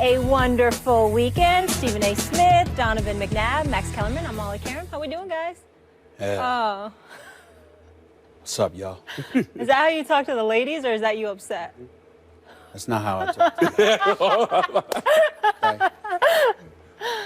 a wonderful weekend. Stephen A. Smith, Donovan McNabb, Max Kellerman. I'm Molly Qerim. How we doing, guys? Yeah. Oh. What's up, y'all? Is that how you talk to the ladies, or is that you upset? That's not how I talk. Okay.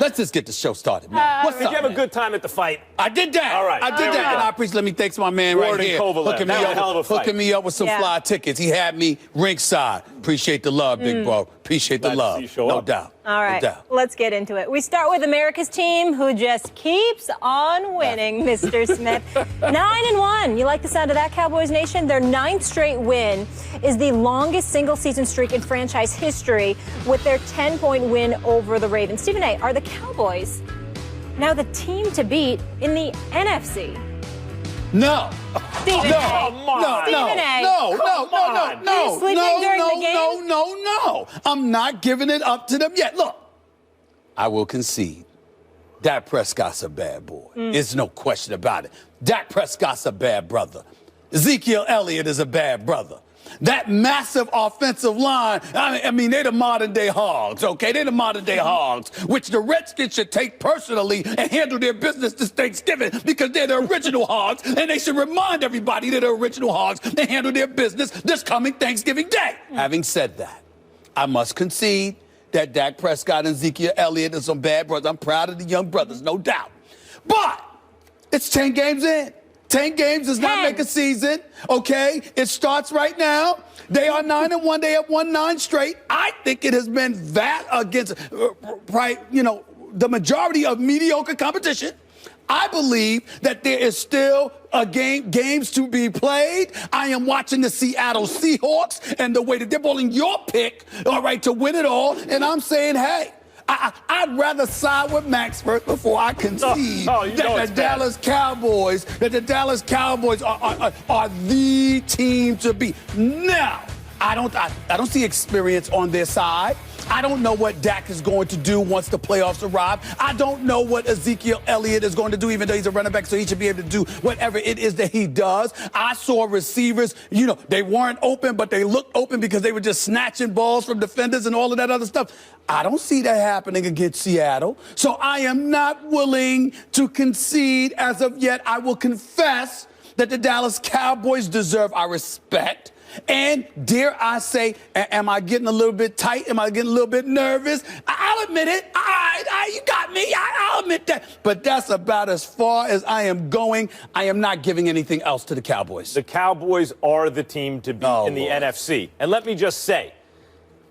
Let's just get the show started, man. What's Did up, you have a man? good time at the fight? I did that. All right. I did that. And I appreciate. Let me thank my man Ward right and here. Kovalev. Hooking That was a hell of a fight. hooking me up with some Yeah. fly tickets. He had me ringside. Appreciate the love, big bro. Appreciate the Glad to love. see you show No up. doubt. All right, No doubt. let's get into it. We start with America's team, who just keeps on winning, Mr. Smith. 9-1. You like the sound of that, Cowboys Nation? Their 9th straight win is the longest single-season streak in franchise history, with their 10-point win over the Ravens. Stephen A., are the Cowboys now the team to beat in the NFC? No. Stephen A. Come on. Stephen A. No. You sleeping during the game? No. I'm not giving it up to them yet. Look, I will concede. Dak Prescott's a bad boy. There's no question about it. Dak Prescott's a bad brother. Ezekiel Elliott is a bad brother. That massive offensive line, I mean, they're the modern-day hogs, okay? They're the modern-day hogs, which the Redskins should take personally and handle their business this Thanksgiving because they're the original hogs, and they should remind everybody they're the original hogs and handle their business this coming Thanksgiving Day. Having said that, I must concede that Dak Prescott and Ezekiel Elliott are some bad brothers. I'm proud of the young brothers, no doubt. But it's 10 games in. 10 games does not make a season, okay? It starts right now. They are 9-1. They have won 9 straight. I think it has been that against, the majority of mediocre competition. I believe that there is still games to be played. I am watching the Seattle Seahawks and the way that they're bowling your pick, all right, to win it all. And I'm saying, hey, I'd rather side with Max first before I concede that the Dallas Cowboys are the team to beat. Now, I don't see experience on their side. I don't know what Dak is going to do once the playoffs arrive. I don't know what Ezekiel Elliott is going to do, even though he's a running back, so he should be able to do whatever it is that he does. I saw receivers, they weren't open, but they looked open because they were just snatching balls from defenders and all of that other stuff. I don't see that happening against Seattle. So I am not willing to concede as of yet. I will confess that the Dallas Cowboys deserve our respect. And dare I say, am I getting a little bit tight? Am I getting a little bit nervous? I'll admit it. You got me. I'll admit that. But that's about as far as I am going. I am not giving anything else to the Cowboys. The Cowboys are the team to beat in the NFC. And let me just say,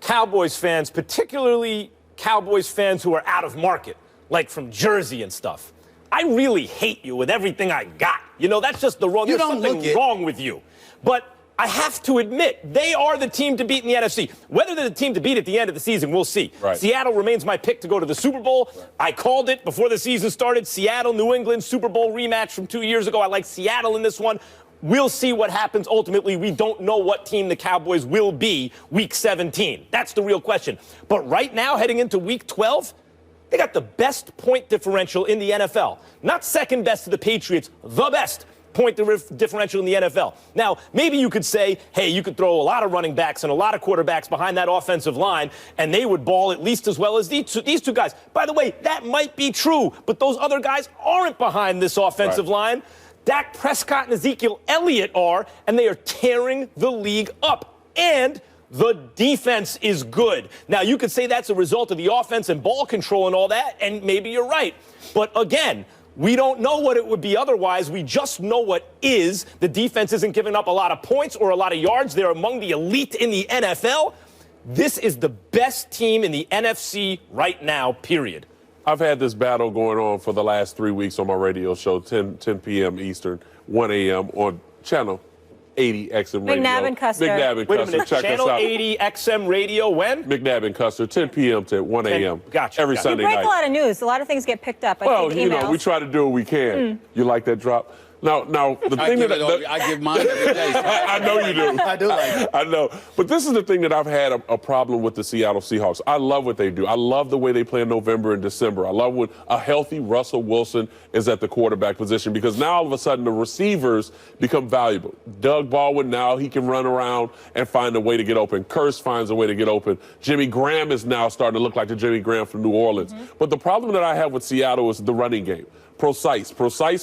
Cowboys fans, particularly Cowboys fans who are out of market, like from Jersey and stuff, I really hate you with everything I got. That's just the wrong. There's something wrong with you. But I have to admit, they are the team to beat in the NFC. Whether they're the team to beat at the end of the season, we'll see. Right. Seattle remains my pick to go to the Super Bowl. Right. I called it before the season started. Seattle, New England, Super Bowl rematch from 2 years ago. I like Seattle in this one. We'll see what happens. Ultimately, we don't know what team the Cowboys will be week 17. That's the real question. But right now, heading into week 12, they got the best point differential in the NFL. Not second best to the Patriots, the best point differential in the NFL. Now, maybe you could say, hey, you could throw a lot of running backs and a lot of quarterbacks behind that offensive line, and they would ball at least as well as these two guys. By the way, that might be true, but those other guys aren't behind this offensive line. Dak Prescott and Ezekiel Elliott are, and they are tearing the league up. And the defense is good. Now, you could say that's a result of the offense and ball control and all that, and maybe you're right. But again, we don't know what it would be otherwise. We just know what is. The defense isn't giving up a lot of points or a lot of yards. They're among the elite in the NFL. This is the best team in the NFC right now, period. I've had this battle going on for the last 3 weeks on my radio show, 10 p.m. Eastern, 1 a.m. on channel 80 XM Radio. McNabb and Custer. McNabb and Wait a Custer. minute, Check channel us out. 80 XM Radio, when? McNabb and Custer, 10 p.m. to 1 a.m. Gotcha. Every You Sunday break night. a lot of news. A lot of things get picked up. I Well, think emails. we try to do what we can. You like that drop? Now, the thing I give mine every day. I know you do. I do like it. I know. But this is the thing that I've had a problem with the Seattle Seahawks. I love what they do. I love the way they play in November and December. I love when a healthy Russell Wilson is at the quarterback position because now all of a sudden the receivers become valuable. Doug Baldwin, now he can run around and find a way to get open. Kearse finds a way to get open. Jimmy Graham is now starting to look like the Jimmy Graham from New Orleans. But the problem that I have with Seattle is the running game. Precise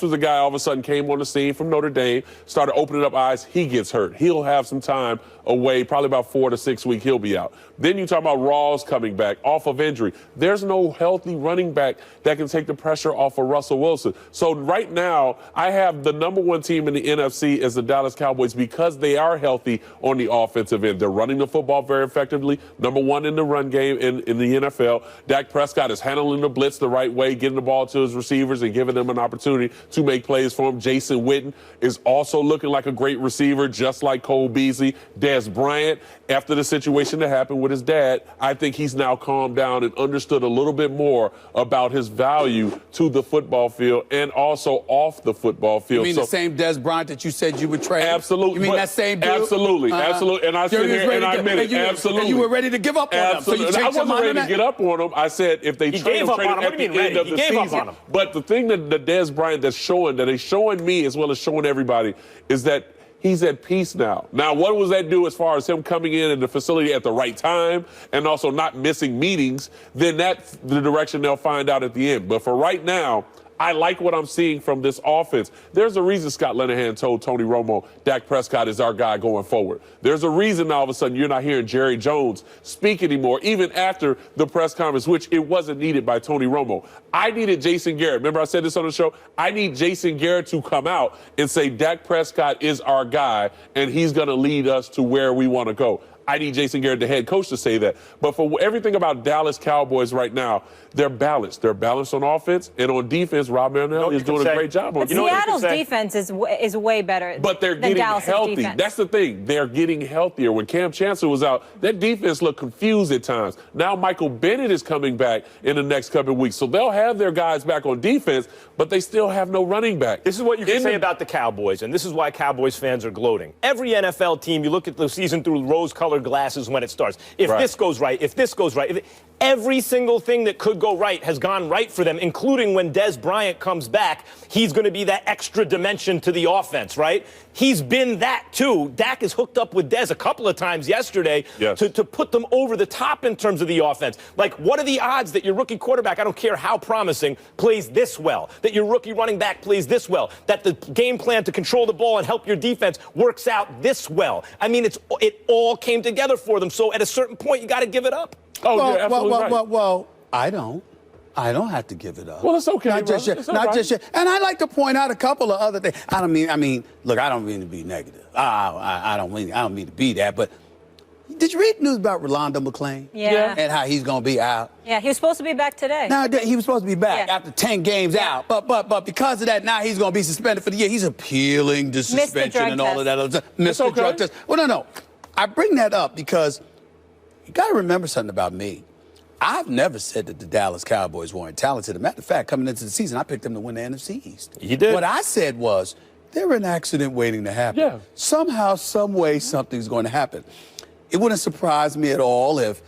was a guy all of a sudden came on the scene from Notre Dame, started opening up eyes. He gets hurt. He'll have some time away, probably about 4 to 6 weeks. He'll be out. Then you talk about Rawls coming back off of injury. There's no healthy running back that can take the pressure off of Russell Wilson. So right now, I have the number one team in the NFC as the Dallas Cowboys because they are healthy on the offensive end. They're running the football very effectively. Number one in the run game in the NFL. Dak Prescott is handling the blitz the right way, getting the ball to his receivers and giving them an opportunity to make plays for him. Jason Witten is also looking like a great receiver, just like Cole Beasley. Dez Bryant, after the situation that happened with his dad, I think he's now calmed down and understood a little bit more about his value to the football field and also off the football field. You mean the same Dez Bryant that you said you would trade? Absolutely. You mean that same dude? Absolutely. Absolutely. And I sit here and I admit it. Absolutely. And you were ready to give up on him. So you I wasn't ready to get up on him. I said if they trade him at the end of the season. But the thing that the Dez Bryant that is showing me as well as showing everybody is that he's at peace now. Now, what does that do as far as him coming in the facility at the right time and also not missing meetings? Then that's the direction they'll find out at the end. But for right now, I like what I'm seeing from this offense. There's a reason Scott Linehan told Tony Romo, Dak Prescott is our guy going forward. There's a reason all of a sudden you're not hearing Jerry Jones speak anymore, even after the press conference, which it wasn't needed by Tony Romo. I needed Jason Garrett. Remember I said this on the show? I need Jason Garrett to come out and say Dak Prescott is our guy, and he's going to lead us to where we want to go. I need Jason Garrett, the head coach, to say that. But for everything about Dallas Cowboys right now, they're balanced. They're balanced on offense, and on defense, Rob Marinelli is doing a great job. But Seattle's defense is way better. But they're getting healthy. Defense. That's the thing. They're getting healthier. When Cam Chancellor was out, that defense looked confused at times. Now Michael Bennett is coming back in the next couple of weeks, so they'll have their guys back on defense, but they still have no running back. This is what you can say about the Cowboys, and this is why Cowboys fans are gloating. Every NFL team, you look at the season through rose-colored glasses when it starts. If this goes right, if this goes right, every single thing that could go right has gone right for them, including when Dez Bryant comes back. He's going to be that extra dimension to the offense, right? He's been that, too. Dak is hooked up with Dez a couple of times yesterday to put them over the top in terms of the offense. Like, what are the odds that your rookie quarterback, I don't care how promising, plays this well, that your rookie running back plays this well, that the game plan to control the ball and help your defense works out this well? I mean, it all came together for them. So at a certain point, you got to give it up. Well, I don't have to give it up. Well, it's okay. Not just yet. Not just yet. And I'd like to point out a couple of other things. I mean, look, I don't mean to be negative. I don't mean to be that. But did you read news about Rolando McClain? Yeah. And how he's going to be out? Yeah, he was supposed to be back today. Now, he was supposed to be back after 10 games out. But because of that, now he's going to be suspended for the year. He's appealing the suspension and all of that other stuff. Missed the drug test. Well, no. I bring that up because you got to remember something about me. I've never said that the Dallas Cowboys weren't talented. As a matter of fact, coming into the season, I picked them to win the NFC East. You did. What I said was, they're an accident waiting to happen. Yeah. Somehow, some way, something's going to happen. It wouldn't surprise me at all if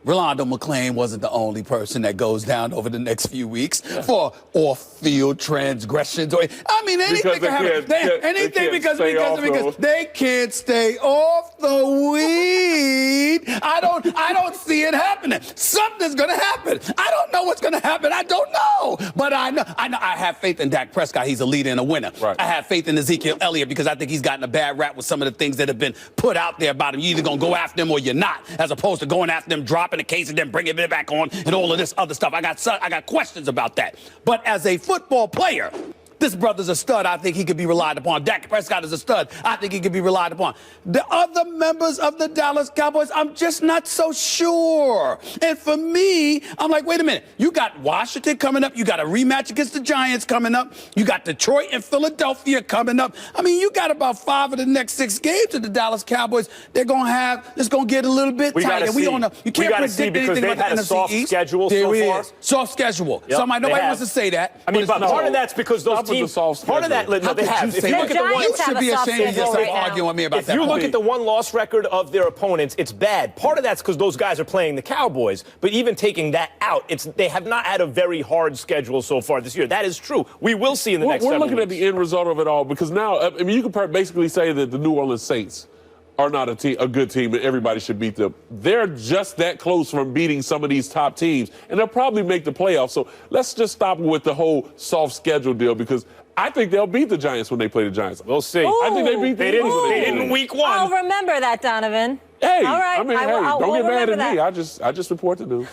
Rolando McClain wasn't the only person that goes down over the next few weeks for off-field transgressions. Anything can happen. Anything because they can't stay off the weed. I don't see it happening. Something's going to happen. I don't know what's going to happen. I don't know. But I know. I have faith in Dak Prescott. He's a leader and a winner. Right. I have faith in Ezekiel Elliott because I think he's gotten a bad rap with some of the things that have been put out there about him. You're either going to go after him or you're not, as opposed to going after them, dropping the case and then bringing it back on and all of this other stuff. I got questions about that. But as a football player, this brother's a stud. I think he could be relied upon. Dak Prescott is a stud. I think he could be relied upon. The other members of the Dallas Cowboys, I'm just not so sure. And for me, I'm like, wait a minute. You got Washington coming up. You got a rematch against the Giants coming up. You got Detroit and Philadelphia coming up. I mean, you got about 5 of the next 6 games of the Dallas Cowboys. They're going to have, it's going to get a little bit tighter. We don't know. You can't predict anything about the NFC soft East. schedule so far. Soft schedule. Yep, Nobody wants to say that. I mean, but part of that's because those team. with the soft Part of that, schedule? no, they How could have. you If say you that? look at the one, Giants You should have be a soft ashamed of schedule yourself right now. arguing with me about if that. you look at the one-loss record of their opponents, it's bad. Part of that's because those guys are playing the Cowboys. But even taking that out, they have not had a very hard schedule so far this year. That is true. We will see in the next We're 7 looking at weeks. the end result of it all because now, I mean, you can basically say that the New Orleans Saints are not a good team and everybody should beat them. They're just that close from beating some of these top teams, and they'll probably make the playoffs. So let's just stop with the whole soft schedule deal because I think they'll beat the Giants when they play the Giants. We'll see. I think they beat the Eagles. They didn't week one. I'll remember that, Donovan. Hey, all right. I mean, we'll don't get mad remember at me. that. I just report the news.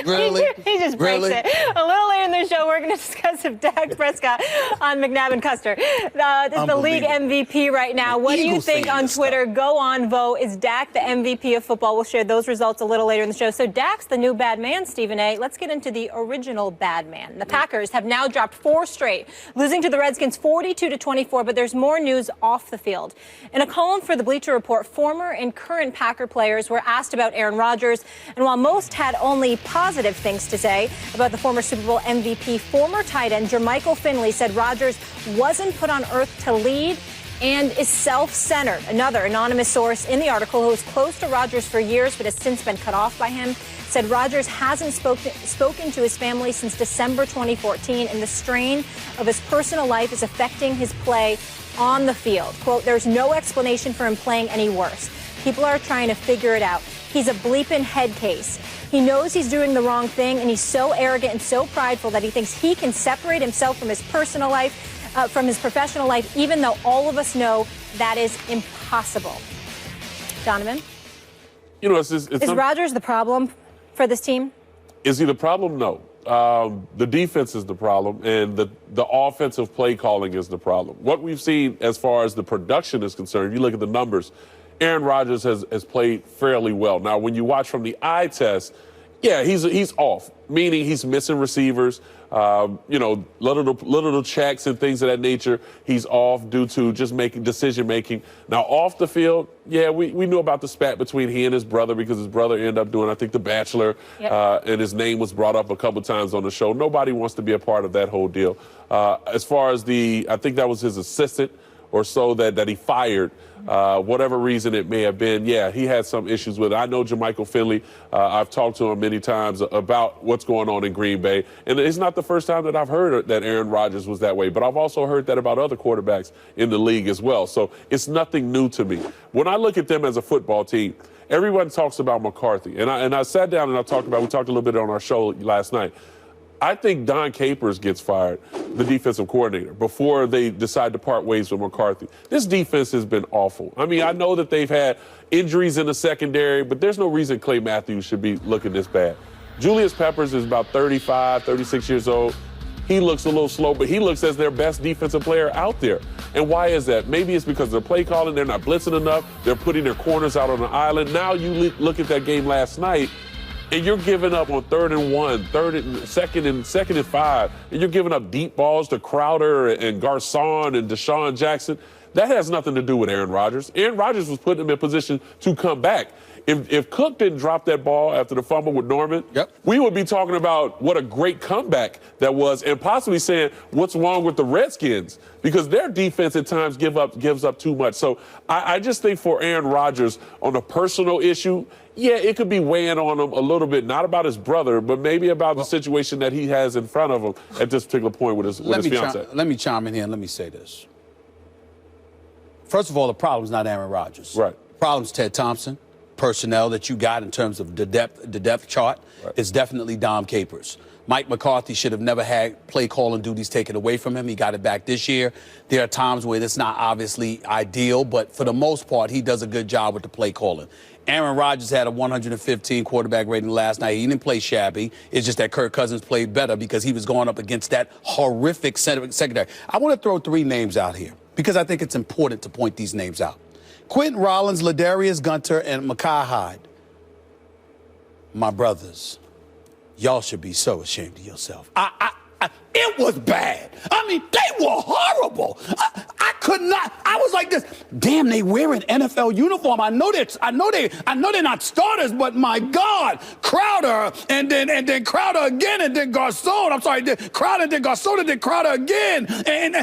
Really? He just breaks Really? it. A little later in the show, we're going to discuss if Dak Prescott on McNabb and Custer. This is the league MVP right now. What do you Eagles think saying on this Twitter? Go on, vote. Is Dak the MVP of football? We'll share those results a little later in the show. So Dak's the new bad man, Stephen A. Let's get into the original bad man. The Packers have now dropped 4 straight, losing to the Redskins 42-24, but there's more news off the field. In a column for the Bleacher Report, former and current Packer players were asked about Aaron Rodgers, and while most had only positive things to say about the former Super Bowl MVP, former tight end Jermichael Finley said Rodgers wasn't put on earth to lead and is self-centered. Another anonymous source in the article, who was close to Rodgers for years but has since been cut off by him, said Rodgers hasn't spoken to his family since December 2014, and the strain of his personal life is affecting his play on the field. Quote, there's no explanation for him playing any worse. People are trying to figure it out. He's a bleeping head case. He knows he's doing the wrong thing, and he's so arrogant and so prideful that he thinks he can separate himself from his personal life, from his professional life, even though all of us know that is impossible. Donovan? You know, is Rodgers the problem for this team? Is he the problem? No. The defense is the problem, and the offensive play calling is the problem. What we've seen as far as the production is concerned, you look at the numbers, Aaron Rodgers has played fairly well. Now, when you watch from the eye test, yeah, he's off, meaning he's missing receivers, little checks and things of that nature. He's off due to just decision-making. Now, off the field, yeah, we knew about the spat between he and his brother because his brother ended up doing, I think, The Bachelor, and his name was brought up a couple times on the show. Nobody wants to be a part of that whole deal. As far as I think that was his assistant or so that he fired, whatever reason it may have been, yeah, he had some issues with it. I know Jermichael Finley. I've talked to him many times about what's going on in Green Bay. And it's not the first time that I've heard that Aaron Rodgers was that way, but I've also heard that about other quarterbacks in the league as well. So it's nothing new to me. When I look at them as a football team, everyone talks about McCarthy. And I sat down and we talked a little bit on our show last night. I think Don Capers gets fired, the defensive coordinator, before they decide to part ways with McCarthy. This defense has been awful. I mean, I know that they've had injuries in the secondary, but there's no reason Clay Matthews should be looking this bad. Julius Peppers is about 35, 36 years old. He looks a little slow, but he looks as their best defensive player out there. And why is that? Maybe it's because of the play calling. They're not blitzing enough. They're putting their corners out on the island. Now you look at that game last night, and you're giving up on 3rd and 1, second and 5, and you're giving up deep balls to Crowder and Garcon and Deshaun Jackson. That has nothing to do with Aaron Rodgers. Aaron Rodgers was putting him in position to come back. If Cook didn't drop that ball after the fumble with Norman, we would be talking about what a great comeback that was, and possibly saying what's wrong with the Redskins, because their defense at times gives up too much. So I just think for Aaron Rodgers, on a personal issue, yeah, it could be weighing on him a little bit, not about his brother, but maybe about the situation that he has in front of him at this particular point with his fiance. Let me chime in here and let me say this. First of all, the problem's not Aaron Rodgers. Right. The problem's Ted Thompson, personnel that you got in terms of the depth chart. Right. It's definitely Dom Capers. Mike McCarthy should have never had play calling duties taken away from him. He got it back this year. There are times where it's not obviously ideal, but for the most part, he does a good job with the play calling. Aaron Rodgers had a 115 quarterback rating last night. He didn't play shabby. It's just that Kirk Cousins played better because he was going up against that horrific secondary. I want to throw 3 names out here because I think it's important to point these names out. Quentin Rollins, Ladarius Gunter, and Micah Hyde. My brothers, y'all should be so ashamed of yourself. It was bad. I mean, they were horrible. I could not. I was like this. damn, they wear an NFL uniform. I know they're not starters, but my God, Crowder and then Crowder again and then Garcon. I'm sorry, Crowder and then Garcon and then Crowder again. And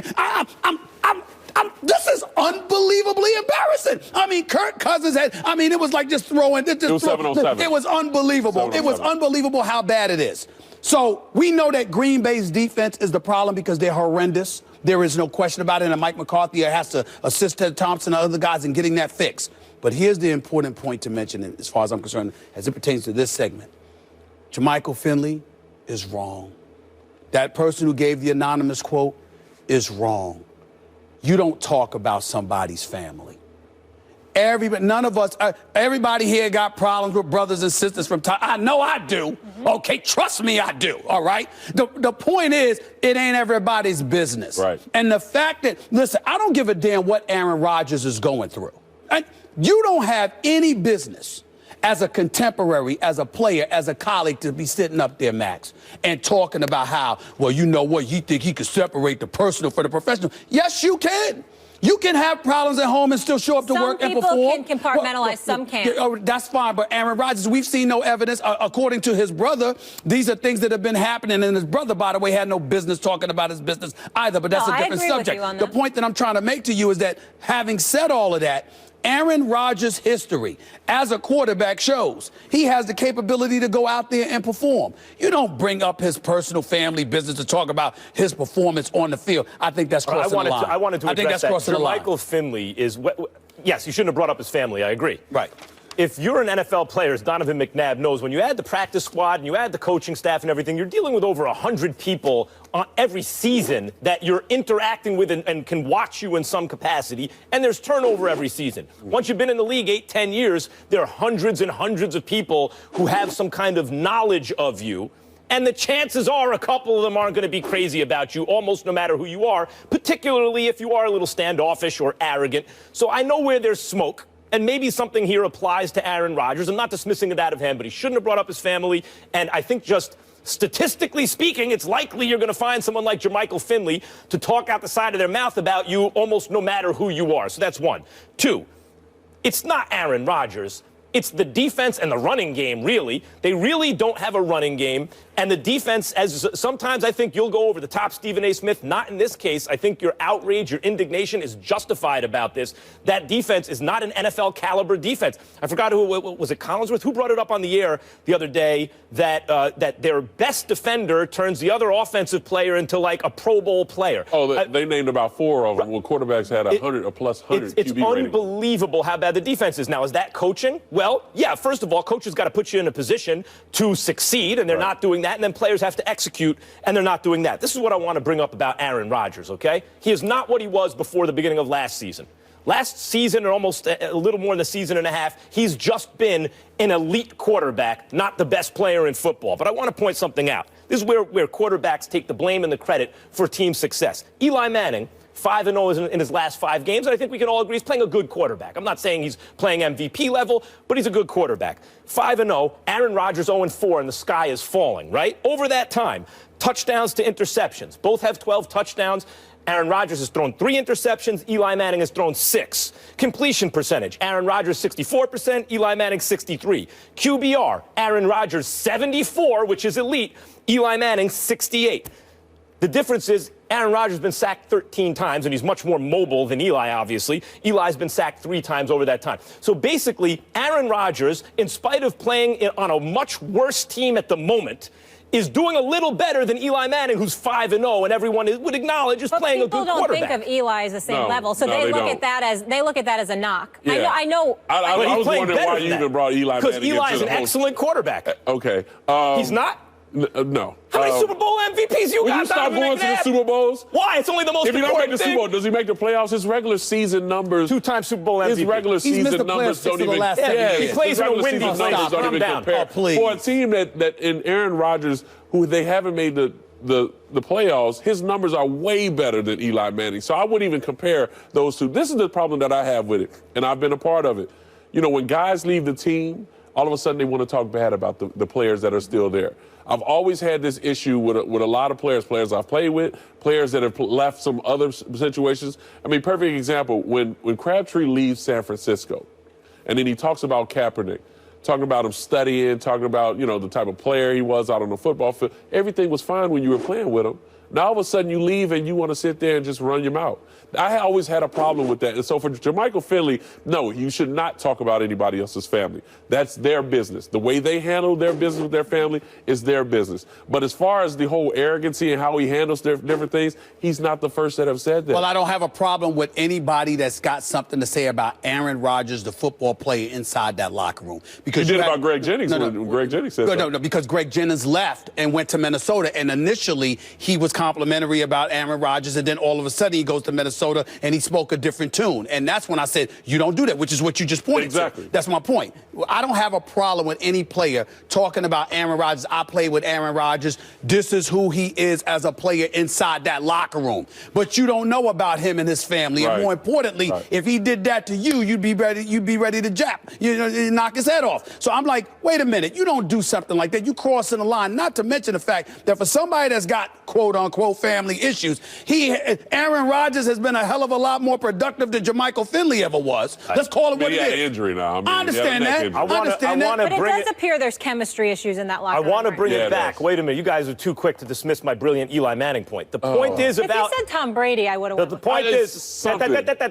this is unbelievably embarrassing. I mean, Kirk Cousins it was like just throwing. It was 7-on-7. It was unbelievable. It was unbelievable how bad it is. So we know that Green Bay's defense is the problem because they're horrendous. There is no question about it, and Mike McCarthy has to assist Ted Thompson and other guys in getting that fixed. But here's the important point to mention, as far as I'm concerned, as it pertains to this segment. Jermichael Finley is wrong. That person who gave the anonymous quote is wrong. You don't talk about somebody's family. None of us, everybody here got problems with brothers and sisters from time. I know I do. Okay, trust me, I do. All right. The point is, it ain't everybody's business. Right. And the fact that, listen, I don't give a damn what Aaron Rodgers is going through. You don't have any business as a contemporary, as a player, as a colleague to be sitting up there, Max, and talking about how, well, you know what, you think he could separate the personal from the professional. Yes, you can. You can have problems at home and still show up to work and perform. Some people can compartmentalize, some can't. That's fine, but Aaron Rodgers, we've seen no evidence. According to his brother, these are things that have been happening, and his brother, by the way, had no business talking about his business either, but that's a different subject. The point that I'm trying to make to you is that, having said all of that, Aaron Rodgers' history as a quarterback shows he has the capability to go out there and perform. You don't bring up his personal family business to talk about his performance on the field. I think that's crossing the line. I wanted to address that. Jermichael Jermichael Finley is, yes, you shouldn't have brought up his family. I agree. Right. If you're an NFL player, as Donovan McNabb knows, when you add the practice squad and you add the coaching staff and everything, you're dealing with over 100 people on every season that you're interacting with and can watch you in some capacity, and there's turnover every season. Once you've been in the league 8-10 years, there are hundreds and hundreds of people who have some kind of knowledge of you, and the chances are a couple of them aren't going to be crazy about you, almost no matter who you are, particularly if you are a little standoffish or arrogant. So I know where there's smoke. And maybe something here applies to Aaron Rodgers. I'm not dismissing it out of him, but he shouldn't have brought up his family. And I think just statistically speaking, it's likely you're going to find someone like Jermichael Finley to talk out the side of their mouth about you almost no matter who you are. So that's one. Two, it's not Aaron Rodgers. It's the defense and the running game, really. They really don't have a running game. And the defense, as sometimes I think you'll go over the top, Stephen A. Smith. Not in this case. I think your outrage, your indignation is justified about this. That defense is not an NFL caliber defense. I forgot who was it, Collinsworth? Who brought it up on the air the other day that their best defender turns the other offensive player into like a Pro Bowl player. Oh, they named about 4 of them. Well, quarterbacks had a plus 100 It's QB rating. unbelievable how bad the defense is. Now, is that coaching? Well, yeah, first of all, coaches got to put you in a position to succeed, and they're not doing that. And then players have to execute, and they're not doing that. This is what I want to bring up about Aaron Rodgers, okay? He is not what he was before the beginning of last season. Last season, or almost a little more than a season and a half, he's just been an elite quarterback, not the best player in football. But I want to point something out. This is where quarterbacks take the blame and the credit for team success. Eli Manning, 5-0 in his last 5 games, and I think we can all agree he's playing a good quarterback. I'm not saying he's playing MVP level, but he's a good quarterback. 5-0, Aaron Rodgers 0-4, and the sky is falling, right? Over that time, touchdowns to interceptions. Both have 12 touchdowns. Aaron Rodgers has thrown 3 interceptions. Eli Manning has thrown 6. Completion percentage, Aaron Rodgers 64%, Eli Manning 63%. QBR, Aaron Rodgers 74, which is elite. Eli Manning 68%. The difference is Aaron Rodgers has been sacked 13 times, and he's much more mobile than Eli, obviously. Eli's been sacked 3 times over that time. So basically, Aaron Rodgers, in spite of playing on a much worse team at the moment, is doing a little better than Eli Manning, who's 5-0, and everyone would acknowledge is playing a good quarterback. People don't think of Eli as the same level, so they look at that as a knock. Yeah. I know. I was wondering why you even brought Eli Manning. Because Eli is an excellent quarterback. Okay. He's not? No. How many Super Bowl MVPs you got? Will you stop going to the Super Bowls? Why? It's only the most important thing. If he don't make the thing. Super Bowl, does he make the playoffs? His regular season numbers. 2-time Super Bowl MVP. His regular season numbers don't even. He plays in a windy place. Don't even compare. For a team that in Aaron Rodgers, who they haven't made the playoffs, his numbers are way better than Eli Manning. So I wouldn't even compare those two. This is the problem that I have with it, and I've been a part of it. You know, when guys leave the team, all of a sudden they want to talk bad about the players that are still there. I've always had this issue with a lot of players I've played with, players that have left some other situations. I mean, perfect example, when Crabtree leaves San Francisco, and then he talks about Kaepernick, talking about him studying, talking about, the type of player he was out on the football field. Everything was fine when you were playing with him. Now all of a sudden you leave and you want to sit there and just run your mouth. I always had a problem with that. And so for Jermichael Finley, no, you should not talk about anybody else's family. That's their business. The way they handle their business with their family is their business. But as far as the whole arrogancy and how he handles different things, he's not the first that have said that. Well, I don't have a problem with anybody that's got something to say about Aaron Rodgers, the football player inside that locker room. Because you did about Greg Jennings when Greg Jennings said that. No, because Greg Jennings left and went to Minnesota, and initially he was complimentary about Aaron Rodgers, and then all of a sudden he goes to Minnesota and he spoke a different tune. And that's when I said, you don't do that, which is what you just pointed to. That's my point. I don't have a problem with any player talking about Aaron Rodgers. I played with Aaron Rodgers. This is who he is as a player inside that locker room. But you don't know about him and his family. Right. And more importantly, if he did that to you, you'd be ready to jap, knock his head off. So I'm like, wait a minute, you don't do something like that. You crossing the line, not to mention the fact that for somebody that's got quote unquote family issues, Aaron Rodgers has been a hell of a lot more productive than Jermichael Finley ever was. Let's call it what it is. He had an injury now. I understand that. I understand that. But it does appear there's chemistry issues in that locker room. I want to bring it back. Wait a minute. You guys are too quick to dismiss my brilliant Eli Manning point. The point is about... If you said Tom Brady, I would have went The with point that. is...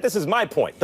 This is my point.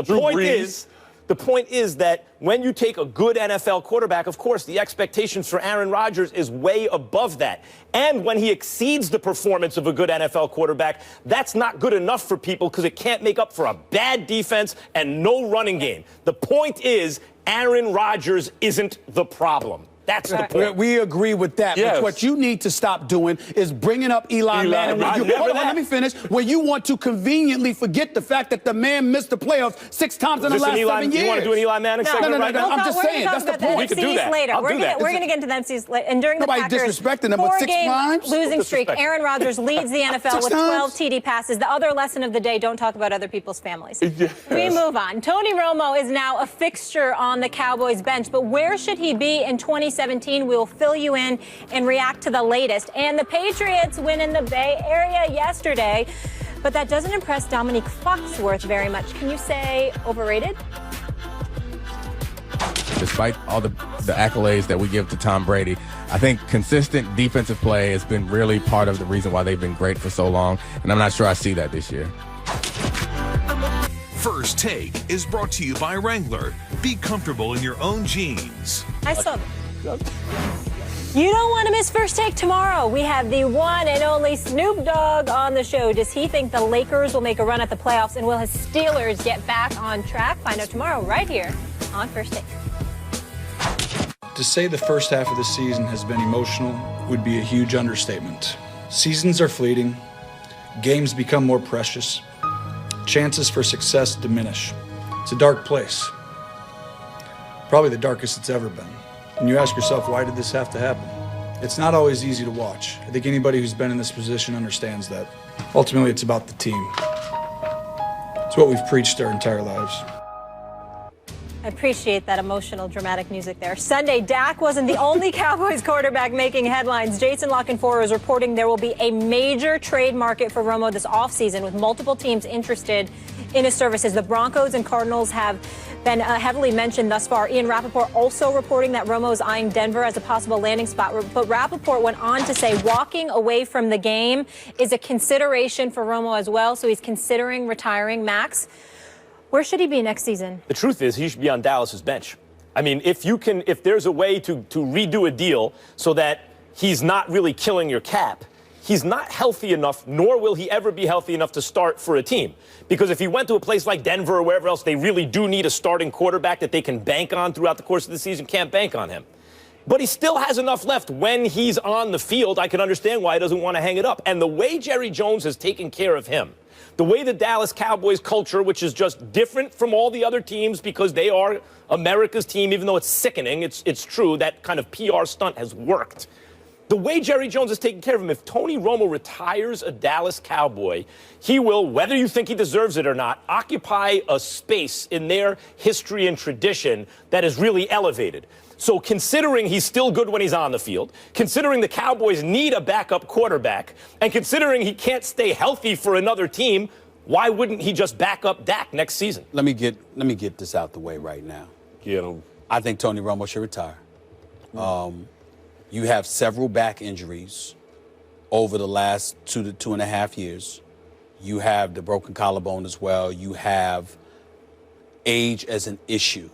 The point is that when you take a good NFL quarterback, of course, the expectations for Aaron Rodgers is way above that. And when he exceeds the performance of a good NFL quarterback, that's not good enough for people because it can't make up for a bad defense and no running game. The point is Aaron Rodgers isn't the problem. That's the point. We agree with that. Yes. But what you need to stop doing is bringing up Eli Manning. Hold on, let me finish. Where you want to conveniently forget the fact that the man missed the playoffs 6 times in the last 7 years. You want to do an Eli Manning segment right now? I'm just saying. That's the point. We could do that. Later. We're going to get into the MCs later. And during the Nobody Packers' disrespecting them, but 6 times? losing streak, Aaron Rodgers leads the NFL with 12 TD passes. The other lesson of the day, don't talk about other people's families. Yes. We move on. Tony Romo is now a fixture on the Cowboys bench, but where should he be in 2017? We'll fill you in and react to the latest. And the Patriots win in the Bay Area yesterday, but that doesn't impress Dominique Foxworth very much. Can you say overrated? Despite all the accolades that we give to Tom Brady, I think consistent defensive play has been really part of the reason why they've been great for so long, and I'm not sure I see that this year. First Take is brought to you by Wrangler. Be comfortable in your own jeans. I saw that. You don't want to miss First Take tomorrow. We have the one and only Snoop Dogg on the show. Does he think the Lakers will make a run at the playoffs, and will his Steelers get back on track? Find out tomorrow right here on First Take. To say the first half of the season has been emotional would be a huge understatement. Seasons are fleeting, games become more precious, chances for success diminish. It's a dark place, probably the darkest it's ever been. And you ask yourself, why did this have to happen? It's not always easy to watch. I think anybody who's been in this position understands that. Ultimately, it's about the team. It's what we've preached our entire lives. I appreciate that emotional, dramatic music there. Sunday, Dak wasn't the only Cowboys quarterback making headlines. Jason Lockenfor is reporting there will be a major trade market for Romo this offseason, with multiple teams interested in his services. The Broncos and Cardinals have been heavily mentioned thus far. Ian Rappaport also reporting that Romo is eyeing Denver as a possible landing spot. But Rappaport went on to say walking away from the game is a consideration for Romo as well. So he's considering retiring. Max, where should he be next season? The truth is he should be on Dallas's bench. I mean, if there's a way to redo a deal so that he's not really killing your cap, he's not healthy enough, nor will he ever be healthy enough to start for a team. Because if he went to a place like Denver or wherever else, they really do need a starting quarterback that they can bank on throughout the course of the season. Can't bank on him. But he still has enough left when he's on the field. I can understand why he doesn't want to hang it up. And the way Jerry Jones has taken care of him, the way the Dallas Cowboys culture, which is just different from all the other teams because they are America's team, even though it's sickening, it's true, that kind of PR stunt has worked. the way Jerry Jones is taking care of him, if Tony Romo retires a Dallas Cowboy, he will, whether you think he deserves it or not, occupy a space in their history and tradition that is really elevated. So considering he's still good when he's on the field, considering the Cowboys need a backup quarterback, and considering he can't stay healthy for another team, why wouldn't he just back up Dak next season? Let me get this out the way right now. Get him. I think Tony Romo should retire. You have several back injuries over the last 2 to 2.5 years. You have the broken collarbone as well. You have age as an issue.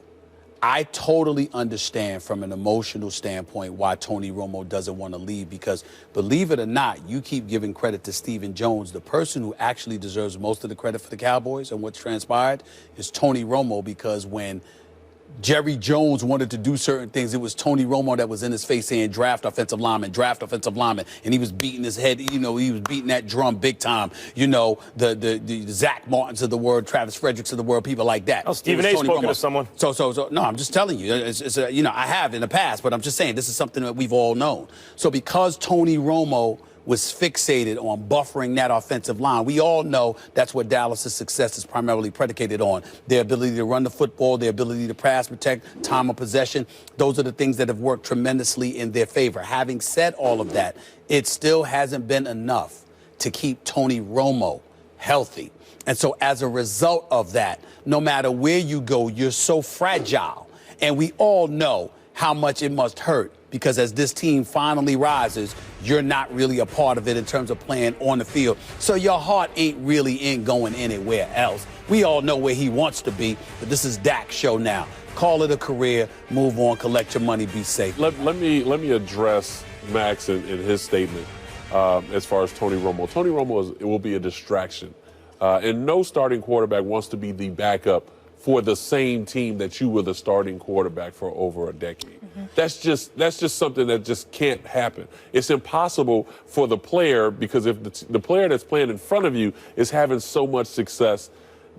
I totally understand from an emotional standpoint why Tony Romo doesn't want to leave, because believe it or not, you keep giving credit to Stephen Jones. The person who actually deserves most of the credit for the Cowboys and what's transpired is Tony Romo, because when Jerry Jones wanted to do certain things, it was Tony Romo that was in his face saying draft offensive lineman, and he was beating his head, he was beating that drum big time. The Zach Martins of the world, Travis Fredericks of the world, people like that. Oh, Stephen A. spoken to someone. So, no, I'm just telling you, I have in the past, but I'm just saying this is something that we've all known. So because Tony Romo was fixated on buffering that offensive line, we all know that's what Dallas' success is primarily predicated on. Their ability to run the football, their ability to pass, protect, time of possession. Those are the things that have worked tremendously in their favor. Having said all of that, it still hasn't been enough to keep Tony Romo healthy. And so as a result of that, no matter where you go, you're so fragile. And we all know how much it must hurt, because as this team finally rises, you're not really a part of it in terms of playing on the field. So your heart ain't really going anywhere else. We all know where he wants to be, but this is Dak's show now. Call it a career, move on, collect your money, be safe. Let me address Max in his statement as far as Tony Romo. Tony Romo will be a distraction. And no starting quarterback wants to be the backup for the same team that you were the starting quarterback for over a decade. Mm-hmm. That's just something that just can't happen. It's impossible for the player, because if the player that's playing in front of you is having so much success,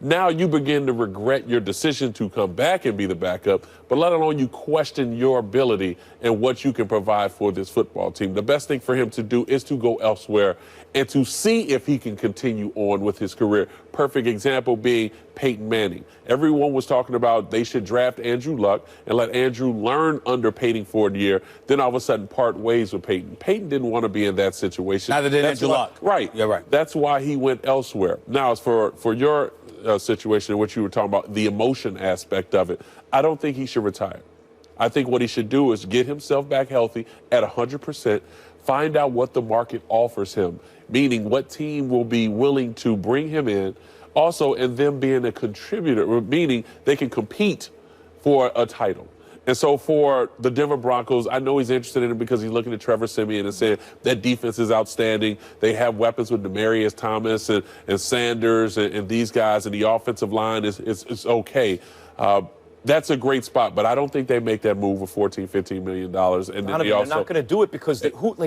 now you begin to regret your decision to come back and be the backup, but let alone you question your ability and what you can provide for this football team. The best thing for him to do is to go elsewhere and to see if he can continue on with his career. Perfect example being Peyton Manning. Everyone was talking about they should draft Andrew Luck and let Andrew learn under Peyton for a year, then all of a sudden part ways with Peyton. Peyton didn't want to be in that situation. Neither did Andrew Luck. Right. You're right. That's why he went elsewhere. Now, as for your situation, what you were talking about, the emotion aspect of it, I don't think he should retire. I think what he should do is get himself back healthy at 100%, find out what the market offers him, meaning what team will be willing to bring him in, also, and them being a contributor, meaning they can compete for a title. And so for the Denver Broncos, I know he's interested in it because he's looking at Trevor Siemian and saying that defense is outstanding. They have weapons with Demaryius Thomas and Sanders and these guys, and the offensive line is okay. That's a great spot, but I don't think they make that move of $14, $15 million. And then they're not going to do it because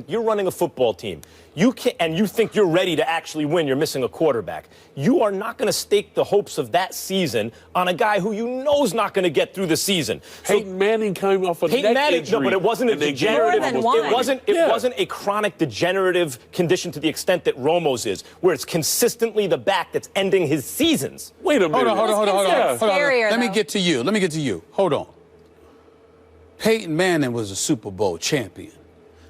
you're running a football team. You can't, and you think you're ready to actually win. You're missing a quarterback. You are not going to stake the hopes of that season on a guy who you know is not going to get through the season. Peyton Manning came off a neck injury. No, but it wasn't a degenerative. It wasn't a chronic degenerative condition to the extent that Romo's is, where it's consistently the back that's ending his seasons. Wait a minute. Hold on. Scarier, Let me get to you. Hold on. Peyton Manning was a Super Bowl champion.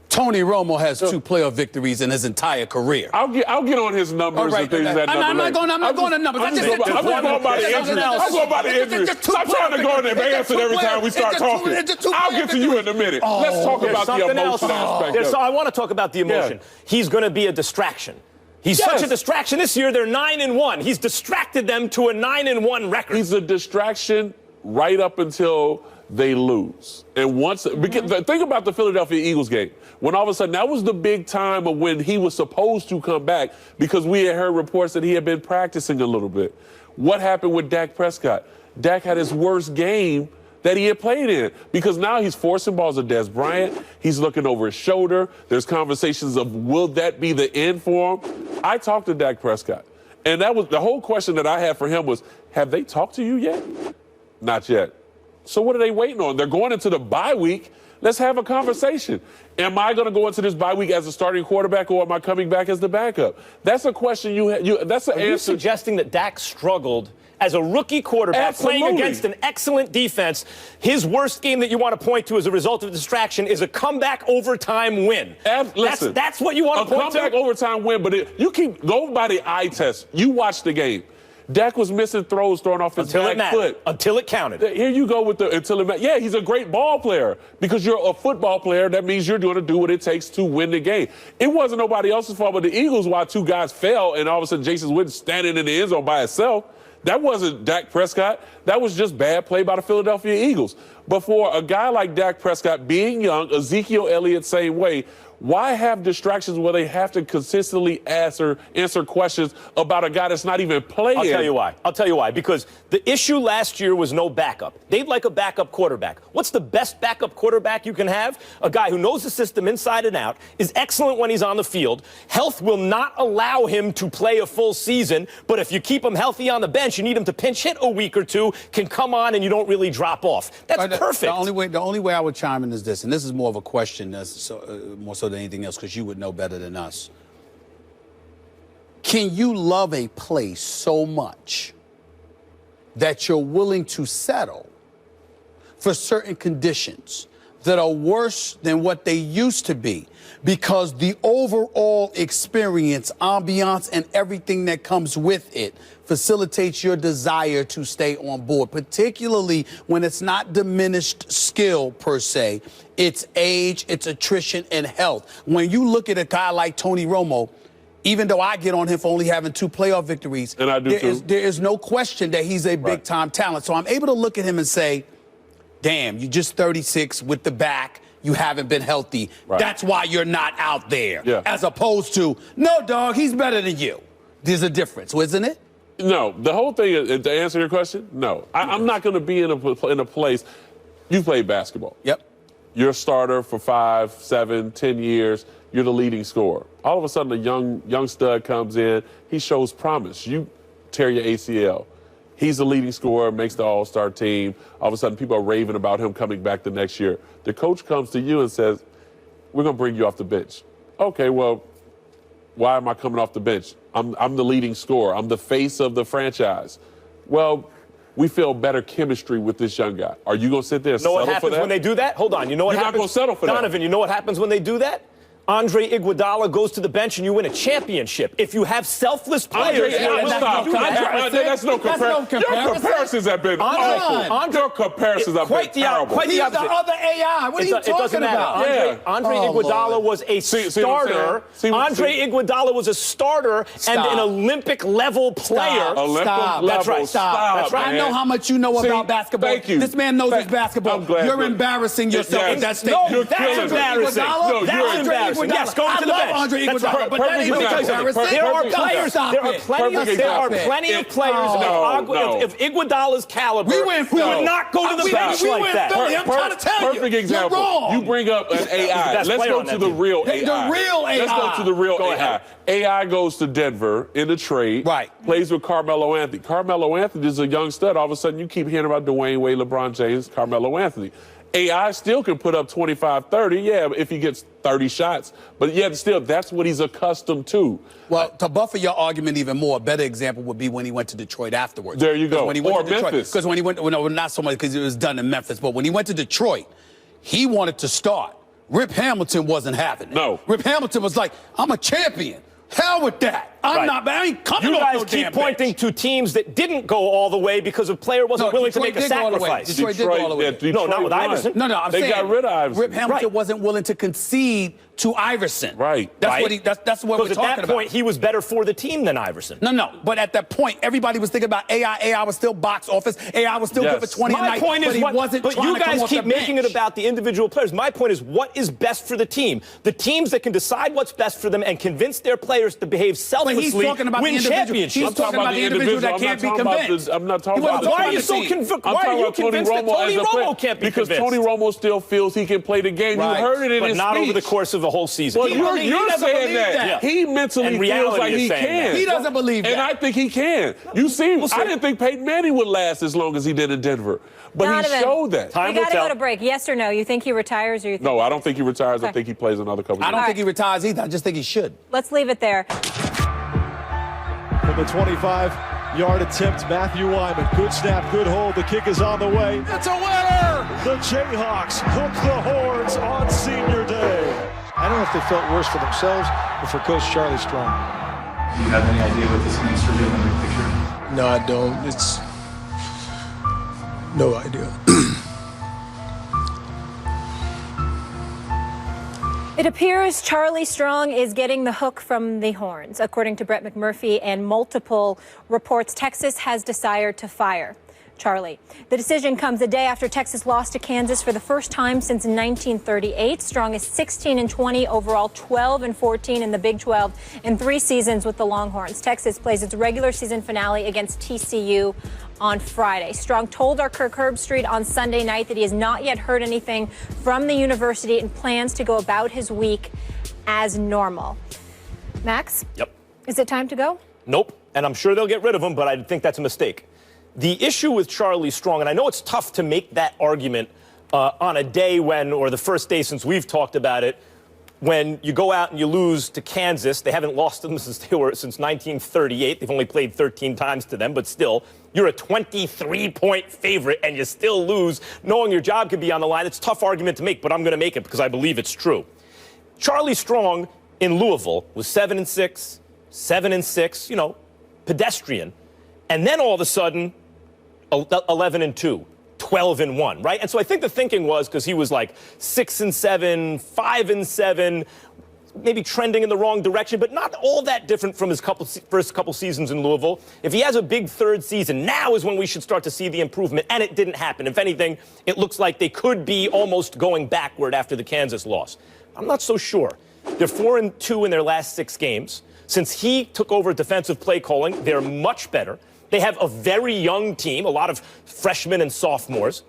Tony Romo has 2 playoff victories in his entire career. I'll get on his numbers and things that I'm not going to numbers. I'm going by the injury. I'm going by the injury. Stop trying to go in advance every time we start talking. I'll get to you in a minute. Let's talk about the emotion aspect of it. I want to talk about the emotion. Yeah. He's going to be a distraction. He's such a distraction this year. They're 9-1. He's distracted them to a 9-1 record. He's a distraction right up until they lose. And think about the Philadelphia Eagles game. When all of a sudden, that was the big time of when he was supposed to come back, because we had heard reports that he had been practicing a little bit. What happened with Dak Prescott? Dak had his worst game that he had played in, because now he's forcing balls at Dez Bryant. He's looking over his shoulder. There's conversations of, will that be the end for him? I talked to Dak Prescott, and that was the whole question that I had for him was, have they talked to you yet? Not yet. So what are they waiting on? They're going into the bye week. Let's have a conversation. Am I going to go into this bye week as a starting quarterback, or am I coming back as the backup? That's a question that's an answer. Are you suggesting that Dak struggled as a rookie quarterback playing against an excellent defense? His worst game that you want to point to as a result of distraction is a comeback overtime win. Listen, that's what you want to point to? A comeback overtime win, but you keep going by the eye test. You watch the game. Dak was missing throws thrown off his back foot. Until it counted. Here you go with until it mattered. Yeah, he's a great ball player. Because you're a football player, that means you're going to do what it takes to win the game. It wasn't nobody else's fault but the Eagles why two guys fell and all of a sudden Jason Witten standing in the end zone by himself. That wasn't Dak Prescott. That was just bad play by the Philadelphia Eagles. But for a guy like Dak Prescott, being young, Ezekiel Elliott, same way, why have distractions where they have to consistently answer questions about a guy that's not even playing? I'll tell you why. Because the issue last year was no backup. They'd like a backup quarterback. What's the best backup quarterback you can have? A guy who knows the system inside and out, is excellent when he's on the field. Health will not allow him to play a full season, but if you keep him healthy on the bench, you need him to pinch hit a week or two, can come on and you don't really drop off. That's perfect. The only way I would chime in is this, and this is more of a question more so than anything else, because you would know better than us. Can you love a place so much that you're willing to settle for certain conditions that are worse than what they used to be, because the overall experience, ambiance, and everything that comes with it facilitates your desire to stay on board, particularly when it's not diminished skill per se, it's age, it's attrition, and health. When you look at a guy like Tony Romo, even though I get on him for only having 2 playoff victories, and I do there is no question that he's a big-time talent. So I'm able to look at him and say, damn, you're just 36 with the back. You haven't been healthy. Right. That's why you're not out there. Yeah. As opposed to, no, dog, he's better than you. There's a difference, isn't it? No. The whole thing is, to answer your question, no. I'm not going to be in a place. You played basketball. Yep. You're a starter for 5, 7, 10 years. You're the leading scorer. All of a sudden, a young stud comes in. He shows promise. You tear your ACL. He's the leading scorer, makes the all-star team. All of a sudden, people are raving about him coming back the next year. The coach comes to you and says, we're going to bring you off the bench. Okay, well, why am I coming off the bench? I'm the leading scorer. I'm the face of the franchise. Well, we feel better chemistry with this young guy. Are you going to sit there and settle for that? You know what happens when they do that? Hold on. You know what happens? You're not going to settle for that. Donovan, you know what happens when they do that? Andre Iguodala goes to the bench and you win a championship. If you have selfless players, that's no comparison. Your comparisons have been awful. Your comparisons have been terrible. He's the other AI. What are you talking about? Andre Iguodala was a starter. Andre Iguodala was a starter and an Olympic-level player. That's right. Stop. I know how much you know about basketball. Thank you. This man knows his basketball. You're embarrassing yourself with that statement. No, that's embarrassing. That's embarrassing. Yes, going to the bench. Andre Iguodala, but that ain't embarrassing. There are players. There are plenty of players of Iguodala's caliber who would not go to the bench like that. I'm trying to tell you. Perfect example. You're wrong. You bring up an AI. Let's go to the real AI. The real AI. Let's go to the real AI. AI goes to Denver in the trade. Right. Plays with Carmelo Anthony. Carmelo Anthony is a young stud. All of a sudden, you keep hearing about Dwayne Wade, LeBron James, Carmelo Anthony. AI still can put up 25, 30, if he gets 30 shots. But yet still, that's what he's accustomed to. Well, to buffer your argument even more, a better example would be when he went to Detroit afterwards. There you go. When he went or to Detroit, Memphis. Because when he went, no, not so much because it was done in Memphis, but when he went to Detroit, he wanted to start. Rip Hamilton wasn't having it. No. Rip Hamilton was like, I'm a champion. Hell with that. I ain't coming you off guys no keep damn pointing bench. to teams that didn't go all the way because a player wasn't willing to make a sacrifice. Detroit did go all the way. No, not with Iverson. No, I'm saying they got rid of Iverson. Rip Hamilton wasn't willing to concede to Iverson. Right. That's what that's what we're talking about. Because at that point, he was better for the team than Iverson. No. But at that point, everybody was thinking about AI. AI was still box office. AI was still good for 20 a night. My point is, but you guys keep making it about the individual players. My point is, what is best for the team? The teams that can decide what's best for them and convince their players to behave selflessly win championships. He's talking about the individual that can't be convinced. I'm not talking about why are you so convinced? Why are you convinced that Tony Romo can't be convinced? Because Tony Romo still feels he can play the game. You heard it in his speech. But not over the course of the whole season. Well, you're doesn't saying believe that. that. He mentally And feels reality like is he saying can. that. He doesn't believe that. And I think he can. You see, I didn't think Peyton Manning would last as long as he did in Denver. But Donovan, he showed that. Time We will got to tell. go to break. Yes or no? You think he retires or you think No, I don't think he retires. I Okay. think he plays another couple I years. don't think he retires either. I just think he should. Let's leave it there. From the 25-yard attempt, Matthew Wyman. Good snap, good hold. The kick is on the way. It's a winner! The Jayhawks hook the horns on senior day. I don't know if they felt worse for themselves or for Coach Charlie Strong. Do you have any idea what this means for you in the big picture? No, I don't. It's no idea. It appears Charlie Strong is getting the hook from the horns. According to Brett McMurphy and multiple reports, Texas has decided to fire Charlie. The decision comes a day after Texas lost to Kansas for the first time since 1938. Strong is 16-20 overall, 12-14 in the Big 12 in 3 seasons with the Longhorns. Texas plays its regular season finale against TCU on Friday. Strong told our Kirk Herbstreit on Sunday night that he has not yet heard anything from the university and plans to go about his week as normal. Max? Yep. Is it time to go? Nope. And I'm sure they'll get rid of him, but I think that's a mistake. The issue with Charlie Strong, and I know it's tough to make that argument on a day when, or the first day since we've talked about it, when you go out and you lose to Kansas. They haven't lost to them since 1938. They've only played 13 times to them, but still, you're a 23-point favorite and you still lose, knowing your job could be on the line. It's a tough argument to make, but I'm going to make it because I believe it's true. Charlie Strong in Louisville was 7-6, 7-6, you know, pedestrian. And then all of a sudden, 11-2, 12-1, right? And so I think the thinking was because he was like 6-7, 5-7, maybe trending in the wrong direction, but not all that different from his first couple seasons in Louisville. If he has a big third season, now is when we should start to see the improvement, and it didn't happen. If anything, it looks like they could be almost going backward after the Kansas loss. I'm not so sure. They're 4-2 in their last 6 games. Since he took over defensive play calling, they're much better. They have a very young team, a lot of freshmen and sophomores.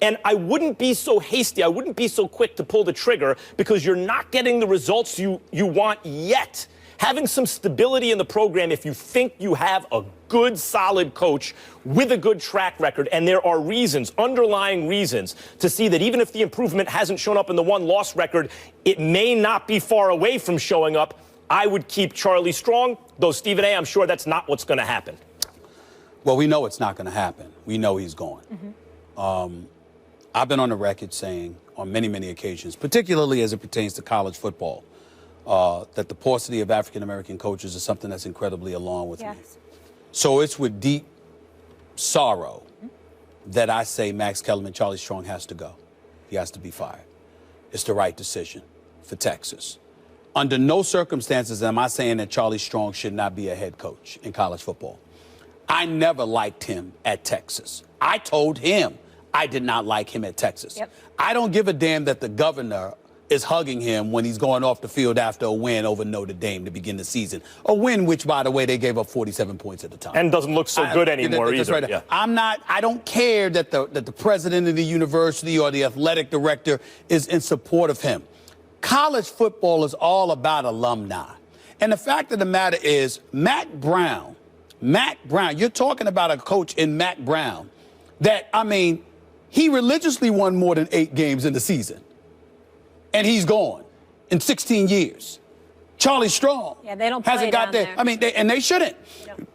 And I wouldn't be so hasty, I wouldn't be so quick to pull the trigger because you're not getting the results you want yet. Having some stability in the program, if you think you have a good, solid coach with a good track record, and there are reasons, underlying reasons, to see that even if the improvement hasn't shown up in the one-loss record, it may not be far away from showing up. I would keep Charlie Strong, though, Stephen A., I'm sure that's not what's going to happen. Well, we know it's not going to happen. We know he's gone. I've been on the record saying on many, many occasions, particularly as it pertains to college football, that the paucity of African-American coaches is something that's incredibly alarming with me. So it's with deep sorrow that I say Max Kellerman, Charlie Strong has to go. He has to be fired. It's the right decision for Texas. Under no circumstances am I saying that Charlie Strong should not be a head coach in college football. I never liked him at Texas. I told him I did not like him at Texas. I don't give a damn that the governor is hugging him when he's going off the field after a win over Notre Dame to begin the season. A win which, by the way, they gave up 47 points at the time. And doesn't look so good anymore that's either. Right. Yeah. I don't care that the president of the university or the athletic director is in support of him. College football is all about alumni. And the fact of the matter is, Mack Brown, you're talking about a coach in Mack Brown that, I mean, he religiously won more than 8 games in the season. And he's gone in 16 years. Charlie Strong they don't play hasn't got down there. there. I mean, they shouldn't.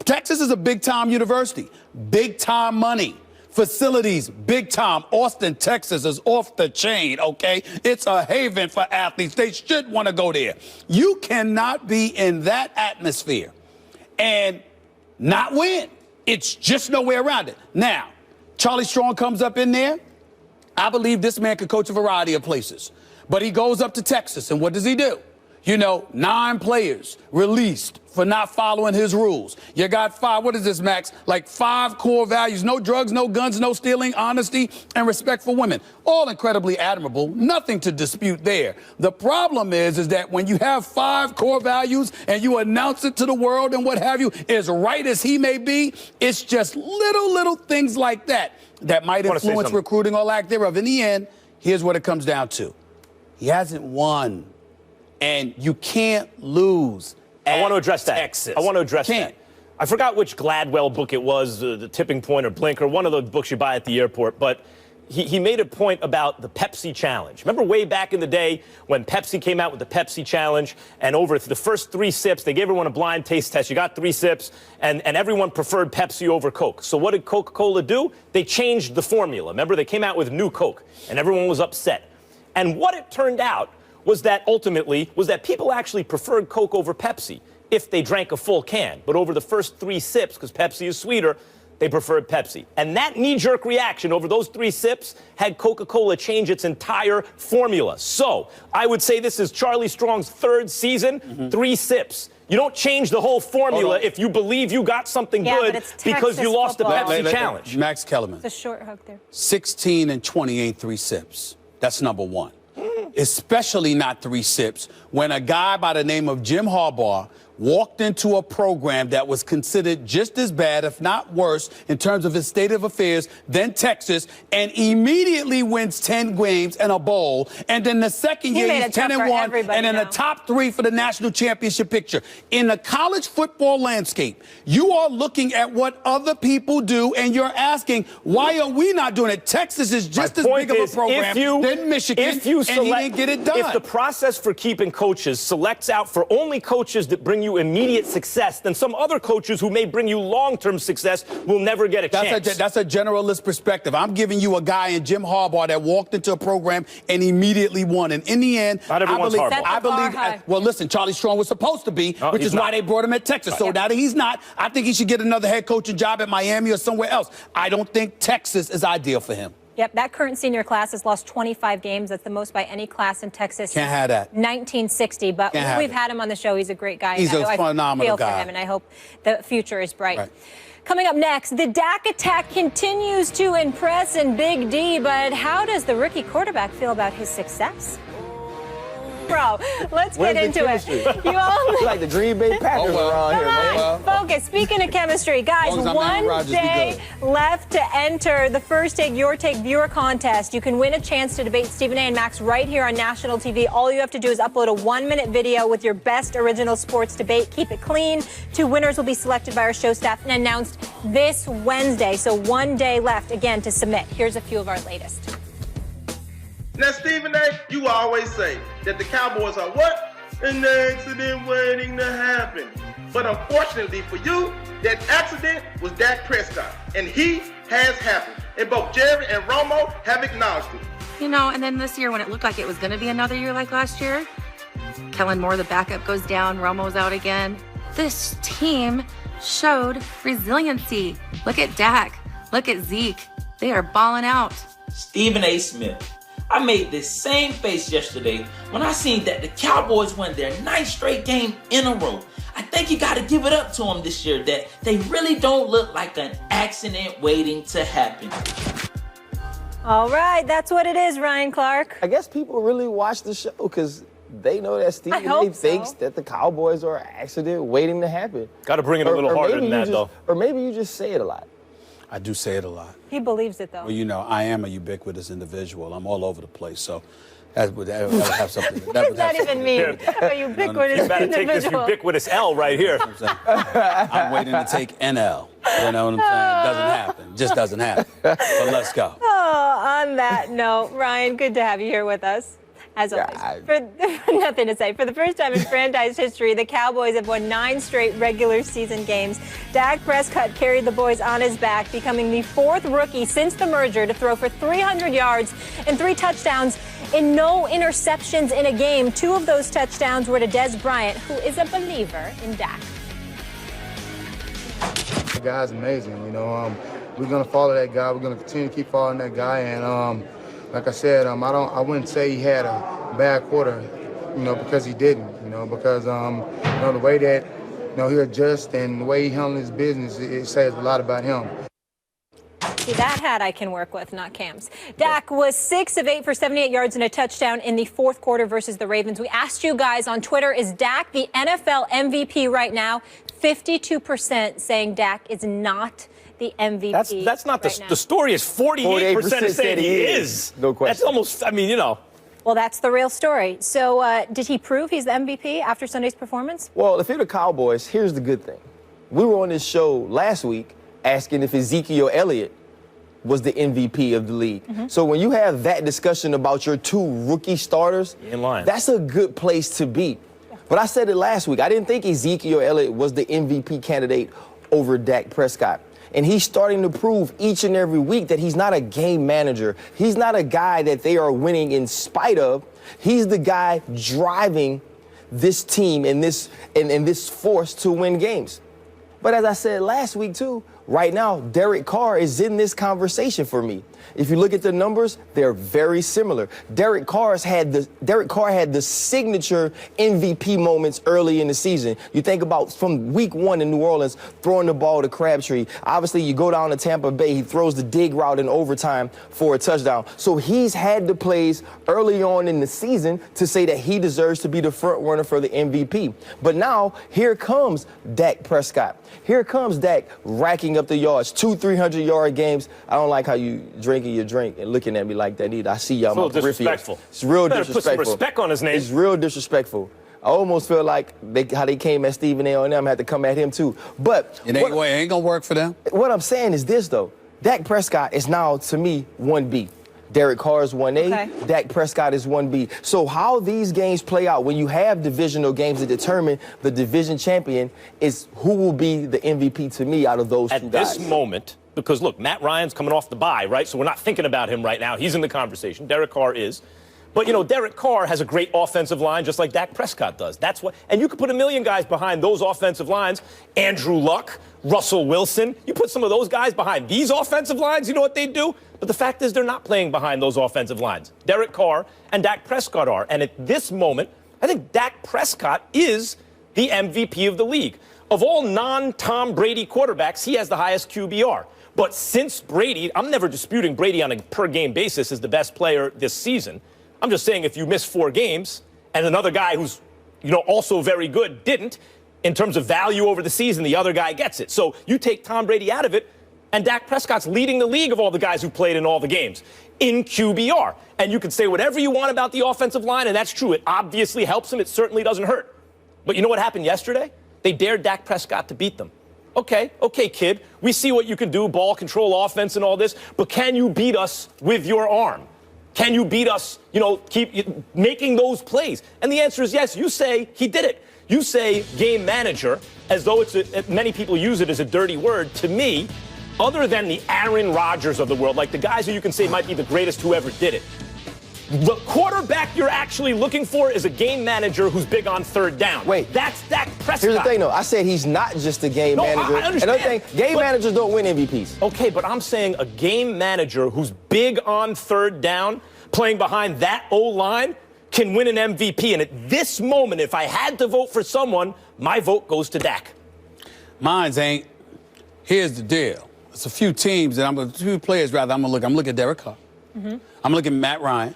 Texas is a big-time university. Big-time money. Facilities, big time. Austin, Texas is off the chain, okay? It's a haven for athletes. They should want to go there. You cannot be in that atmosphere and not win. It's just no way around it. Now, Charlie Strong comes up in there. I believe this man could coach a variety of places. But he goes up to Texas, and what does he do? You know, 9 players released for not following his rules. You got 5, what is this, Max? Like 5 core values: no drugs, no guns, no stealing, honesty, and respect for women. All incredibly admirable. Nothing to dispute there. The problem is that when you have 5 core values and you announce it to the world and what have you, as right as he may be, it's just little things like that that might influence recruiting or lack thereof. In the end, here's what it comes down to. He hasn't won. And you can't lose. I want to address that. Texas. I want to address Can't. that. I forgot which Gladwell book it was, the Tipping Point or Blink, or one of the books you buy at the airport, but he made a point about the Pepsi Challenge. Remember way back in the day when Pepsi came out with the Pepsi Challenge, and over the first 3 sips, they gave everyone a blind taste test. You got 3 sips, and everyone preferred Pepsi over Coke. So what did Coca-Cola do? They changed the formula. Remember, they came out with new Coke, and everyone was upset. And what it turned out was that ultimately was that people actually preferred Coke over Pepsi if they drank a full can. But over the first 3 sips, because Pepsi is sweeter, they preferred Pepsi. And that knee-jerk reaction over those 3 sips had Coca-Cola change its entire formula. So I would say this is Charlie Strong's 3rd season, 3 sips. You don't change the whole formula if you believe you got something good because you lost the Pepsi Challenge. Max Kellerman. It's a short hook there. 16 and 28, 3 sips. That's number 1. Especially not 3 sips when a guy by the name of Jim Harbaugh walked into a program that was considered just as bad, if not worse, in terms of its state of affairs than Texas, and immediately wins 10 games and a bowl. And then the second year, he's 10-1, and in the top 3 for the national championship picture. In the college football landscape, you are looking at what other people do, and you're asking, why are we not doing it? Texas is just as big of a program than Michigan, and he didn't get it done. If the process for keeping coaches selects out for only coaches that bring you immediate success, then some other coaches who may bring you long-term success will never get a chance. That's a generalist perspective. I'm giving you a guy in Jim Harbaugh that walked into a program and immediately won. And in the end, not everyone's Harbaugh. I believe. Well, listen, Charlie Strong was supposed to be, which is why they brought him at Texas. So now that he's not, I think he should get another head coaching job at Miami or somewhere else. I don't think Texas is ideal for him. Yep, that current senior class has lost 25 games. That's the most by any class in Texas. Can't have that. 1960, but we've had him on the show. He's a great guy. He's a phenomenal guy. I feel for him, and I hope the future is bright. Right. Coming up next, the Dak attack continues to impress in Big D, but how does the rookie quarterback feel about his success? Bro, let's get into it. You all like the Green Bay Packers around here, man. Focus. Speaking of chemistry, guys, one day left to enter the First Take Your Take viewer contest. You can win a chance to debate Stephen A. and Max right here on national TV. All you have to do is upload a 1-minute video with your best original sports debate. Keep it clean. 2 winners will be selected by our show staff and announced this Wednesday. So 1 day left, again, to submit. Here's a few of our latest. Now, Stephen A., you always say that the Cowboys are what? An accident waiting to happen. But unfortunately for you, that accident was Dak Prescott, and he has happened. And both Jerry and Romo have acknowledged it. You know, and then this year when it looked like it was going to be another year like last year, Kellen Moore, the backup, goes down, Romo's out again. This team showed resiliency. Look at Dak. Look at Zeke. They are balling out. Stephen A. Smith. I made this same face yesterday when I seen that the Cowboys won their 9th straight game in a row. I think you got to give it up to them this year that they really don't look like an accident waiting to happen. All right, that's what it is, Ryan Clark. I guess people really watch the show because they know that Stephen A. thinks that the Cowboys are an accident waiting to happen. Got to bring it a little harder than that, though. Or maybe you just say it a lot. I do say it a lot. He believes it, though. Well, you know, I am a ubiquitous individual. I'm all over the place, so that would have something. What does that even mean? A ubiquitous You better take this individual. ubiquitous L right here. I'm waiting to take NL. You know what I'm saying? It doesn't happen. Just doesn't happen. But let's go. Oh, on that note, Ryan, good to have you here with us. As always, nothing to say. For the first time in franchise history, the Cowboys have won 9 straight regular season games. Dak Prescott carried the boys on his back, becoming the 4th rookie since the merger to throw for 300 yards and 3 touchdowns and no interceptions in a game. 2 of those touchdowns were to Des Bryant, who is a believer in Dak. The guy's amazing. You know, we're going to follow that guy. We're going to continue to keep following that guy. And like I said, I wouldn't say he had a bad quarter, you know, because he didn't, you know, because, you know, the way that, you know, he adjusts and the way he handles his business, it says a lot about him. See, that hat I can work with, not Cam's. Dak was 6 of 8 for 78 yards and a touchdown in the 4th quarter versus the Ravens. We asked you guys on Twitter, is Dak the NFL MVP right now? 52% saying Dak is not the MVP. That's not the story. Is 48% saying he is. No question. That's almost. I mean, you know. Well, that's the real story. So did he prove he's the MVP after Sunday's performance? Well, if you're the Cowboys, here's the good thing. We were on this show last week asking if Ezekiel Elliott was the MVP of the league. So when you have that discussion about your 2 rookie starters, in line. That's a good place to be. But I said it last week. I didn't think Ezekiel Elliott was the MVP candidate over Dak Prescott. And he's starting to prove each and every week that he's not a game manager. He's not a guy that they are winning in spite of. He's the guy driving this team and this force to win games. But as I said last week, too, right now, Derek Carr is in this conversation for me. If you look at the numbers, they're very similar. Derek Carr had the signature MVP moments early in the season. You think about from week 1 in New Orleans, throwing the ball to Crabtree. Obviously, you go down to Tampa Bay, he throws the dig route in overtime for a touchdown. So he's had the plays early on in the season to say that he deserves to be the front runner for the MVP. But now, here comes Dak Prescott. Here comes Dak racking up the yards, 300-yard games. I don't like how you drinking your drink and looking at me like that either. I see y'all. It's a little disrespectful. It's real disrespectful. Put some respect on his name. It's real disrespectful. I almost feel like how they came at Stephen A. and them had to come at him too. But it ain't gonna work for them. What I'm saying is this though: Dak Prescott is now to me 1B. Derek Carr is 1A. Okay. Dak Prescott is 1B. So how these games play out when you have divisional games that determine the division champion is who will be the MVP to me out of those 2 guys. At this moment, because look, Matt Ryan's coming off the bye, right? So we're not thinking about him right now. He's in the conversation. Derek Carr is. But, you know, Derek Carr has a great offensive line just like Dak Prescott does. That's what, and you could put a million guys behind those offensive lines. Andrew Luck, Russell Wilson. You put some of those guys behind these offensive lines, you know what they do? But the fact is they're not playing behind those offensive lines. Derek Carr and Dak Prescott are. And at this moment, I think Dak Prescott is the MVP of the league. Of all non-Tom Brady quarterbacks, he has the highest QBR. But since Brady, I'm never disputing Brady on a per-game basis is the best player this season. I'm just saying if you miss 4 games and another guy who's, you know, also very good didn't, in terms of value over the season, the other guy gets it. So you take Tom Brady out of it, and Dak Prescott's leading the league of all the guys who played in all the games in QBR. And you can say whatever you want about the offensive line, and that's true. It obviously helps him. It certainly doesn't hurt. But you know what happened yesterday? They dared Dak Prescott to beat them. Okay, kid, we see what you can do, ball control, offense, and all this, but can you beat us with your arm? Can you beat us, you know, keep making those plays? And the answer is yes. You say he did it. You say game manager, as though many people use it as a dirty word. To me, other than the Aaron Rodgers of the world, like the guys who you can say might be the greatest who ever did it, the quarterback you're actually looking for is a game manager who's big on 3rd down. Wait. That's Dak Prescott. Here's the thing, though. I said he's not just a game manager. I understand. Another thing, game managers don't win MVPs. Okay, but I'm saying a game manager who's big on 3rd down, playing behind that O-line, can win an MVP. And at this moment, if I had to vote for someone, my vote goes to Dak. Mine's ain't. Here's the deal. It's a few teams that a few players rather. I'm looking at Derek Carr. I'm looking at Matt Ryan.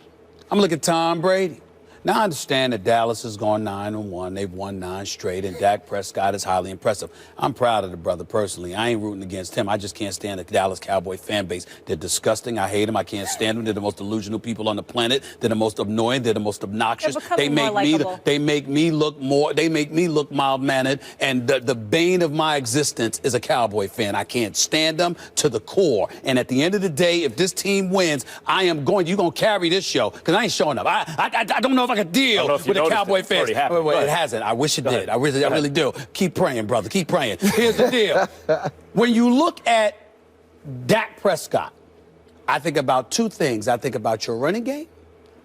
I'm looking at Tom Brady. Now, I understand that Dallas has gone 9-1. They've won 9 straight, and Dak Prescott is highly impressive. I'm proud of the brother personally. I ain't rooting against him. I just can't stand the Dallas Cowboy fan base. They're disgusting. I hate them. I can't stand them. They're the most delusional people on the planet. They're the most annoying. They're the most obnoxious. They make me look mild-mannered, and the bane of my existence is a Cowboy fan. I can't stand them to the core. And at the end of the day, if this team wins, you're going to carry this show, because I ain't showing up. I don't know if I can deal with the Cowboy fans. It hasn't. I wish it did. I really do. Keep praying, brother. Keep praying. Here's the deal. When you look at Dak Prescott, I think about 2 things. I think about your running game.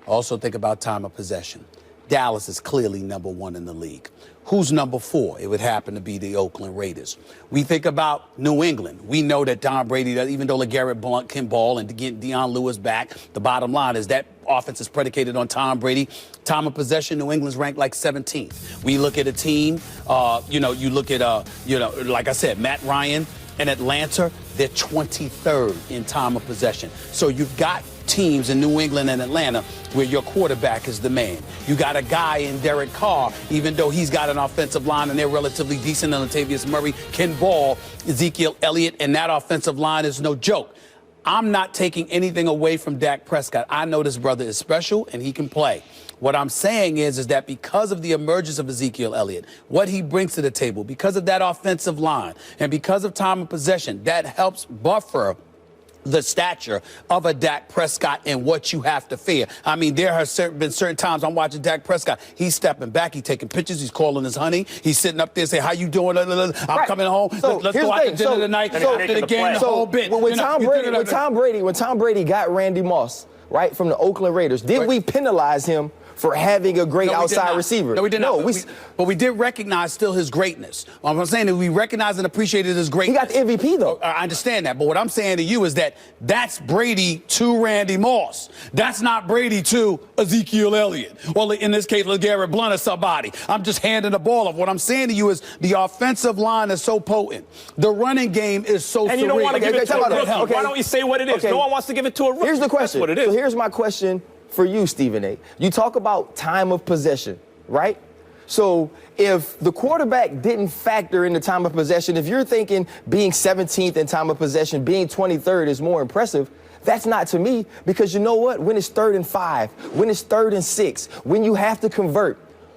I also think about time of possession. Dallas is clearly #1 in the league. Who's #4? It would happen to be the Oakland Raiders. We think about New England. We know that Tom Brady, even though LeGarrette Blount can ball and to get Deion Lewis back, the bottom line is that offense is predicated on Tom Brady. Time of possession, New England's ranked like 17th. We look at a team, you look at, like I said, Matt Ryan and Atlanta, they're 23rd in time of possession. So you've got teams in New England and Atlanta where your quarterback is the man. You got a guy in Derek Carr, even though he's got an offensive line and they're relatively decent, and Latavius Murray can ball. Ezekiel Elliott and that offensive line is no joke. I'm not taking anything away from Dak Prescott. I know this brother is special and he can play. What I'm saying is that because of the emergence of Ezekiel Elliott, what he brings to the table, because of that offensive line, and because of time of possession, that helps buffer the stature of a Dak Prescott and what you have to fear. I mean, there have been certain times I'm watching Dak Prescott. He's stepping back. He's taking pictures. He's calling his honey. He's sitting up there saying, how you doing? I'm coming home. So Let's go out to dinner tonight. After the game, the whole bit. When Tom Brady got Randy Moss, right, from the Oakland Raiders, did we penalize him for having a great outside receiver? No, we did not. But we did recognize still his greatness. What I'm saying is we recognize and appreciated his greatness. He got the MVP, though. I understand that. But what I'm saying to you is that that's Brady to Randy Moss. That's not Brady to Ezekiel Elliott. Well, in this case, LeGarrette Blount or somebody. I'm just handing the ball off. What I'm saying to you is the offensive line is so potent. The running game is so And you don't want to give it to a rookie. Why don't you say what it is? Okay. No one wants to give it to a rookie. Here's the question. That's what it is. So here's my question for you, Stephen A. You talk about time of possession, right? So if the quarterback didn't factor in the time of possession, if you're thinking being 17th in time of possession, being 23rd is more impressive, that's not to me, because you know what? When it's 3rd and 5, when it's 3rd and 6, when you have to convert,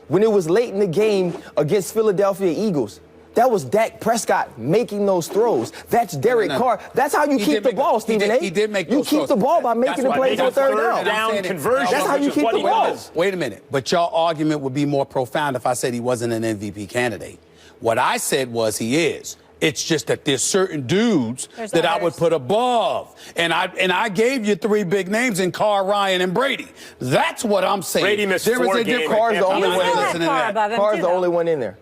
when it was late in the game against Philadelphia Eagles, that was Dak Prescott making those throws. That's Derek Carr. That's how you keep the ball, Stephen A. He did make those throws. You keep the ball by making the plays on 3rd down. Conversion. That's how you keep the ball. Wait a minute. But your argument would be more profound if I said he wasn't an MVP candidate. What I said was he is. It's just that there's certain dudes that I would put above. And I gave you 3 big names in Carr, Ryan, and Brady. That's what I'm saying. Brady missed 4 games. Carr's the only one in there. Carr's the only one in there.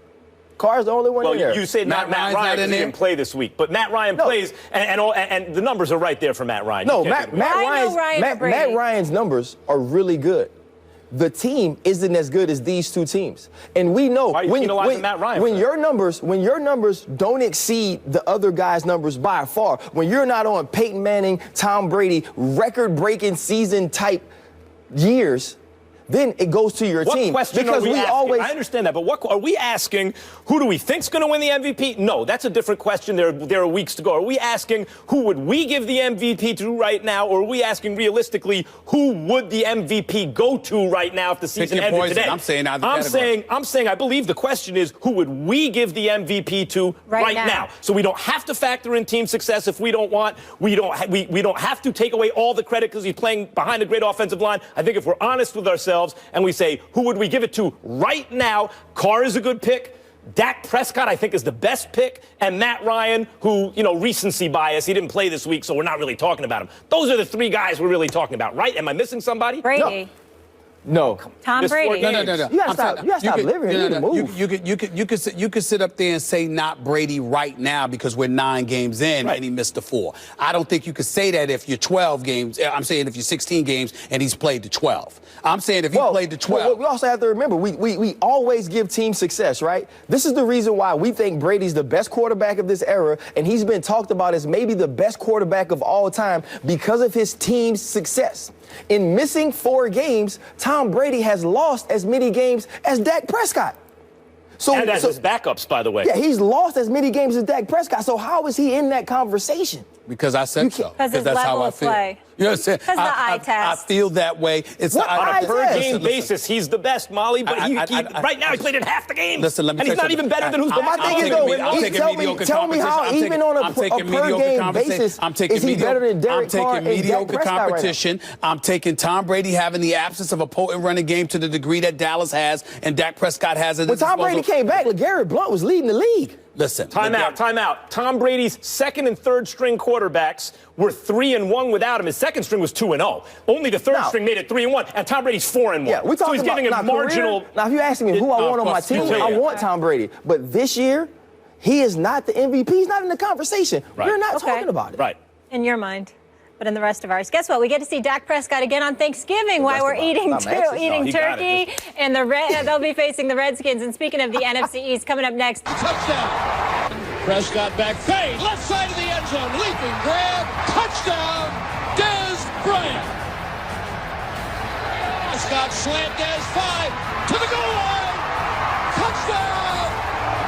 Carr's the only one in there. Well, you say Matt Ryan didn't play this week, but Matt Ryan plays, and the numbers are right there for Matt Ryan. No, Matt Ryan's numbers are really good. The team isn't as good as these two teams, and we know when your numbers don't exceed the other guys' numbers by far. When you're not on Peyton Manning, Tom Brady, record-breaking season type years, then it goes to your team. What question are we asking? I understand that, but what are we asking? Who do we think's going to win the MVP? No, that's a different question. There are weeks to go. Are we asking who would we give the MVP to right now, or are we asking realistically who would the MVP go to right now if the season ended today? I'm saying I believe the question is who would we give the MVP to right now? So we don't have to factor in team success if we don't want. We don't have to take away all the credit because he's playing behind a great offensive line. I think if we're honest with ourselves and we say, who would we give it to right now? Carr is a good pick. Dak Prescott, I think, is the best pick. And Matt Ryan, who, recency bias, he didn't play this week, so we're not really talking about him. Those are the 3 guys we're really talking about, right? Am I missing somebody? Brady. No. Tom Brady. No. You gotta stop living here. You could sit up there and say not Brady right now because we're 9 games in and he missed the 4. I don't think you could say that if you're 12 games. I'm saying if you're 16 games and he's played the 12. I'm saying if he played the 12. We also have to remember, we always give team success, right? This is the reason why we think Brady's the best quarterback of this era, and he's been talked about as maybe the best quarterback of all time because of his team's success. In missing 4 games, Tom Brady has lost as many games as Dak Prescott. And as his backups, by the way. Yeah, he's lost as many games as Dak Prescott. So how is he in that conversation? Because I said so. Because his level of play. You know what I'm saying? Because the eye test. I feel that way. It's on a per-game basis, he's the best, Molly, but right now he played in half the games. Listen, let me and he's not even better than who's the best. Tell me how even on a per-game basis is he better than Derek Carr and Dak Prescott competition. I'm taking Tom Brady having the absence of a potent running game to the degree that Dallas has and Dak Prescott has at his disposal. When Tom Brady came back, LeGarrette Blount was leading the league. Listen. Time out. Tom Brady's 2nd and 3rd string quarterbacks were 3-1 without him. His 2nd string was 2-0. Only the 3rd string made it 3-1, and Tom Brady's 4-1. Yeah, we're talking so he's giving him marginal. Now, if you ask me who I want on my team, I want Tom Brady. But this year, he is not the MVP. He's not in the conversation. Right. We're not talking about it. Right. In your mind. But in the rest of ours, guess what? We get to see Dak Prescott again on Thanksgiving while we're eating turkey. And they'll be facing the Redskins. And speaking of the NFC East, coming up next. Touchdown. Prescott back fade. Left side of the end zone. Leaping grab. Touchdown. Dez Bryant. Prescott slant Dez 5 to the goal line. Touchdown.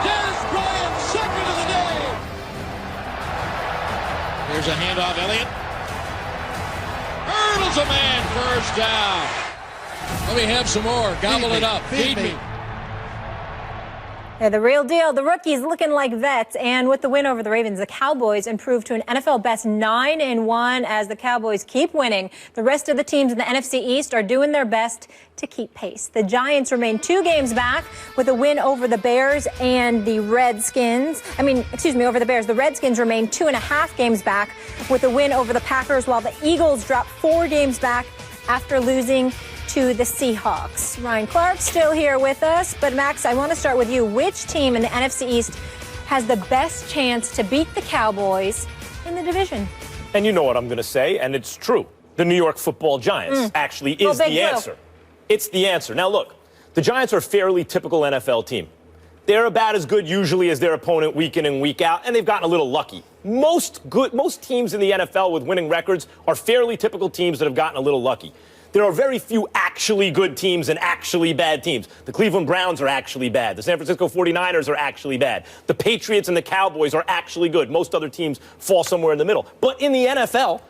Dez Bryant, 2nd of the day. Here's a handoff. Elliott. hurdles a man, first down. Let me have some more. Gobble it up. Feed me. Yeah, the real deal. The rookies looking like vets. And with the win over the Ravens, the Cowboys improved to an NFL best 9-1 as the Cowboys keep winning. The rest of the teams in the NFC East are doing their best to keep pace. The Giants remain 2 games back with a win over the Bears and the Redskins. Over the Bears. The Redskins remain 2.5 games back with a win over the Packers, while the Eagles drop 4 games back after losing to the Seahawks. Ryan Clark still here with us, but Max, I want to start with you. Which team in the NFC East has the best chance to beat the Cowboys in the division? And you know what I'm going to say, and it's true. The New York Football Giants actually is the answer. It's the answer. Now look, the Giants are a fairly typical NFL team. They're about as good usually as their opponent week in and week out, and they've gotten a little lucky. Most teams in the NFL with winning records are fairly typical teams that have gotten a little lucky. There are very few actually good teams and actually bad teams. The Cleveland Browns are actually bad. The San Francisco 49ers are actually bad. The Patriots and the Cowboys are actually good. Most other teams fall somewhere in the middle. But in the NFL,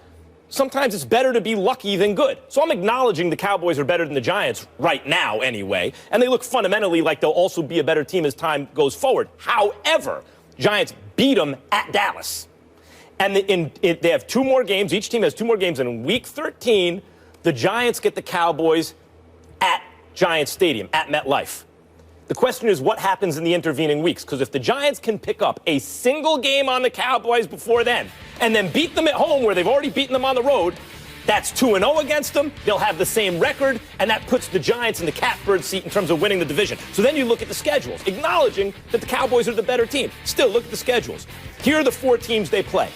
sometimes it's better to be lucky than good. So I'm acknowledging the Cowboys are better than the Giants right now anyway, and they look fundamentally like they'll also be a better team as time goes forward. However, Giants beat them at Dallas. And they have 2 more games. Each team has 2 more games, and in Week 13, the Giants get the Cowboys at Giants Stadium, at MetLife. The question is what happens in the intervening weeks, because if the Giants can pick up a single game on the Cowboys before then and then beat them at home where they've already beaten them on the road, that's 2-0 against them. They'll have the same record, and that puts the Giants in the catbird seat in terms of winning the division. So then you look at the schedules, acknowledging that the Cowboys are the better team. Still, look at the schedules. Here are the 4 teams they play.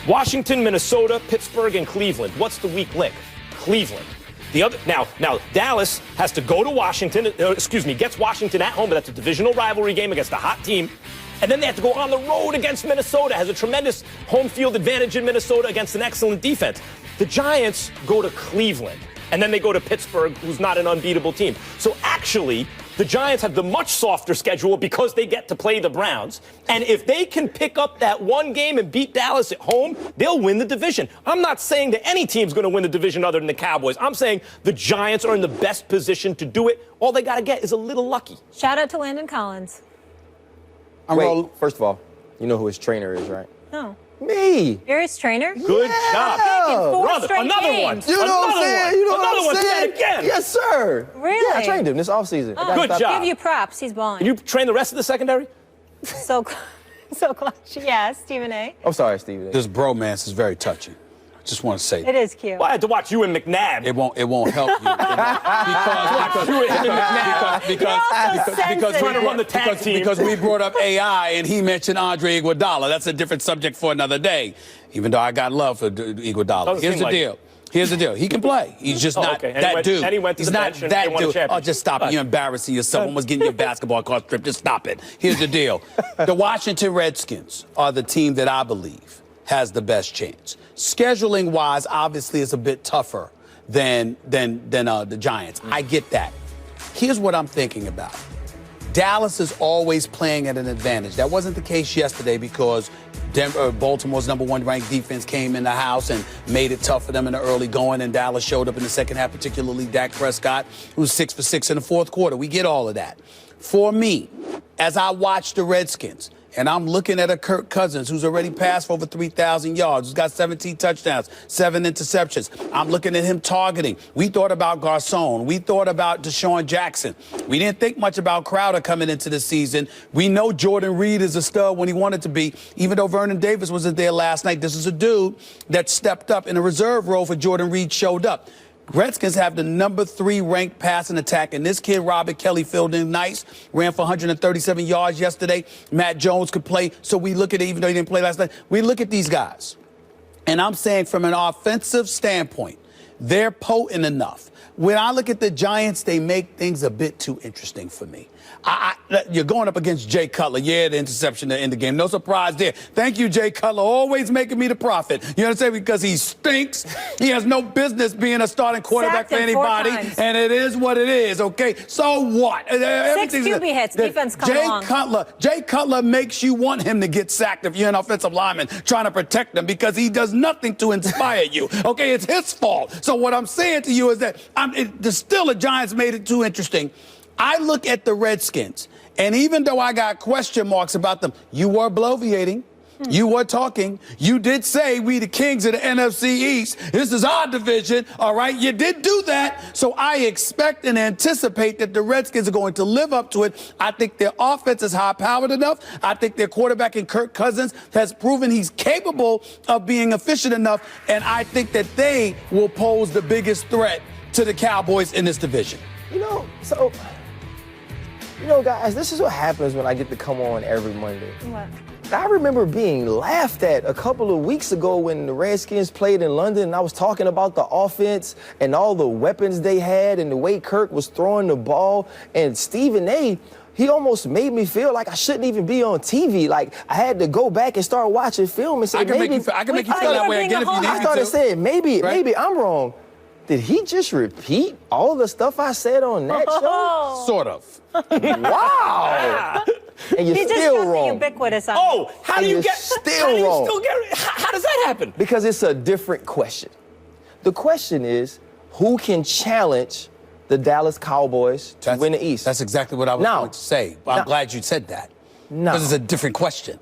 Washington, Minnesota, Pittsburgh, and Cleveland. What's the weak link? Cleveland. Now Dallas has to go to Washington, gets Washington at home, but that's a divisional rivalry game against a hot team. And then they have to go on the road against Minnesota, has a tremendous home field advantage in Minnesota against an excellent defense. The Giants go to Cleveland, and then they go to Pittsburgh, who's not an unbeatable team. So actually, the Giants have the much softer schedule because they get to play the Browns. And if they can pick up that one game and beat Dallas at home, they'll win the division. I'm not saying that any team's going to win the division other than the Cowboys. I'm saying the Giants are in the best position to do it. All they got to get is a little lucky. Shout out to Landon Collins. First of all, you know who his trainer is, right? No. Me. You're his trainer? Good job. Brother, another one. You know what I'm saying? You know what I'm saying? Do that again. Yes, sir. Really? Yeah, I trained him this offseason. Good job. Give you props. He's balling. Can you train the rest of the secondary? So clutch. Yeah, Stephen A. I'm sorry, Stephen A. This bromance is very touching. I just want to say it is cute. Well, I had to watch you and McNabb. It won't help you because trying to run the tag team. Because we brought up AI and he mentioned Andre Iguodala. That's a different subject for another day. Even though I got love for Iguodala. Here's the deal. Here's the deal. He can play. He's just not that dude. And he went to the bench and won a championship. Oh, just stop it. You're embarrassing yourself. Almost getting your basketball card stripped. Just stop it. Here's the deal. The Washington Redskins are the team that I believe has the best chance. Scheduling-wise, obviously, it's a bit tougher than the Giants. I get that. Here's what I'm thinking about. Dallas is always playing at an advantage. That wasn't the case yesterday because Baltimore's #1 ranked defense came in the house and made it tough for them in the early going, and Dallas showed up in the second half, particularly Dak Prescott, who was 6 for 6 in the fourth quarter. We get all of that. For me, as I watch the Redskins, and I'm looking at a Kirk Cousins who's already passed for over 3,000 yards, who's got 17 touchdowns, 7 interceptions. I'm looking at him targeting. We thought about Garcon. We thought about Deshaun Jackson. We didn't think much about Crowder coming into the season. We know Jordan Reed is a stud when he wanted to be, even though Vernon Davis wasn't there last night. This is a dude that stepped up in a reserve role for Jordan Reed, showed up. Redskins have the #3 ranked passing attack, and this kid, Robert Kelly, filled in nice, ran for 137 yards yesterday. Matt Jones could play, so we look at it, even though he didn't play last night. We look at these guys, and I'm saying from an offensive standpoint, they're potent enough. When I look at the Giants, they make things a bit too interesting for me. You're going up against Jay Cutler. Yeah, the interception to end the game. No surprise there. Thank you, Jay Cutler, always making me the prophet. You understand? Because he stinks. He has no business being a starting quarterback for anybody. And it is what it is, okay? So what? 6 QB hits. Defense come along. Jay Cutler makes you want him to get sacked if you're an offensive lineman trying to protect him because he does nothing to inspire you. Okay, it's his fault. So what I'm saying to you is that still the Giants made it too interesting. I look at the Redskins, and even though I got question marks about them, you were bloviating. You were talking. You did say we the kings of the NFC East. This is our division, all right? You did do that. So I expect and anticipate that the Redskins are going to live up to it. I think their offense is high-powered enough. I think their quarterback in Kirk Cousins has proven he's capable of being efficient enough, and I think that they will pose the biggest threat to the Cowboys in this division. Guys, this is what happens when I get to come on every Monday. What? I remember being laughed at a couple of weeks ago when the Redskins played in London, and I was talking about the offense and all the weapons they had and the way Kirk was throwing the ball. And Stephen A., he almost made me feel like I shouldn't even be on TV. Like, I had to go back and start watching film and say, I can make you feel that way again if you need me to. I started saying, maybe I'm wrong. Did he just repeat all the stuff I said on that show? Sort of. Wow. And you're still wrong. Ubiquitous on how do you get? Still how do you wrong. still get? How does that happen? Because it's a different question. The question is, who can challenge the Dallas Cowboys to win the East? That's exactly what I was going to say. I'm glad you said that. Because it's a different question.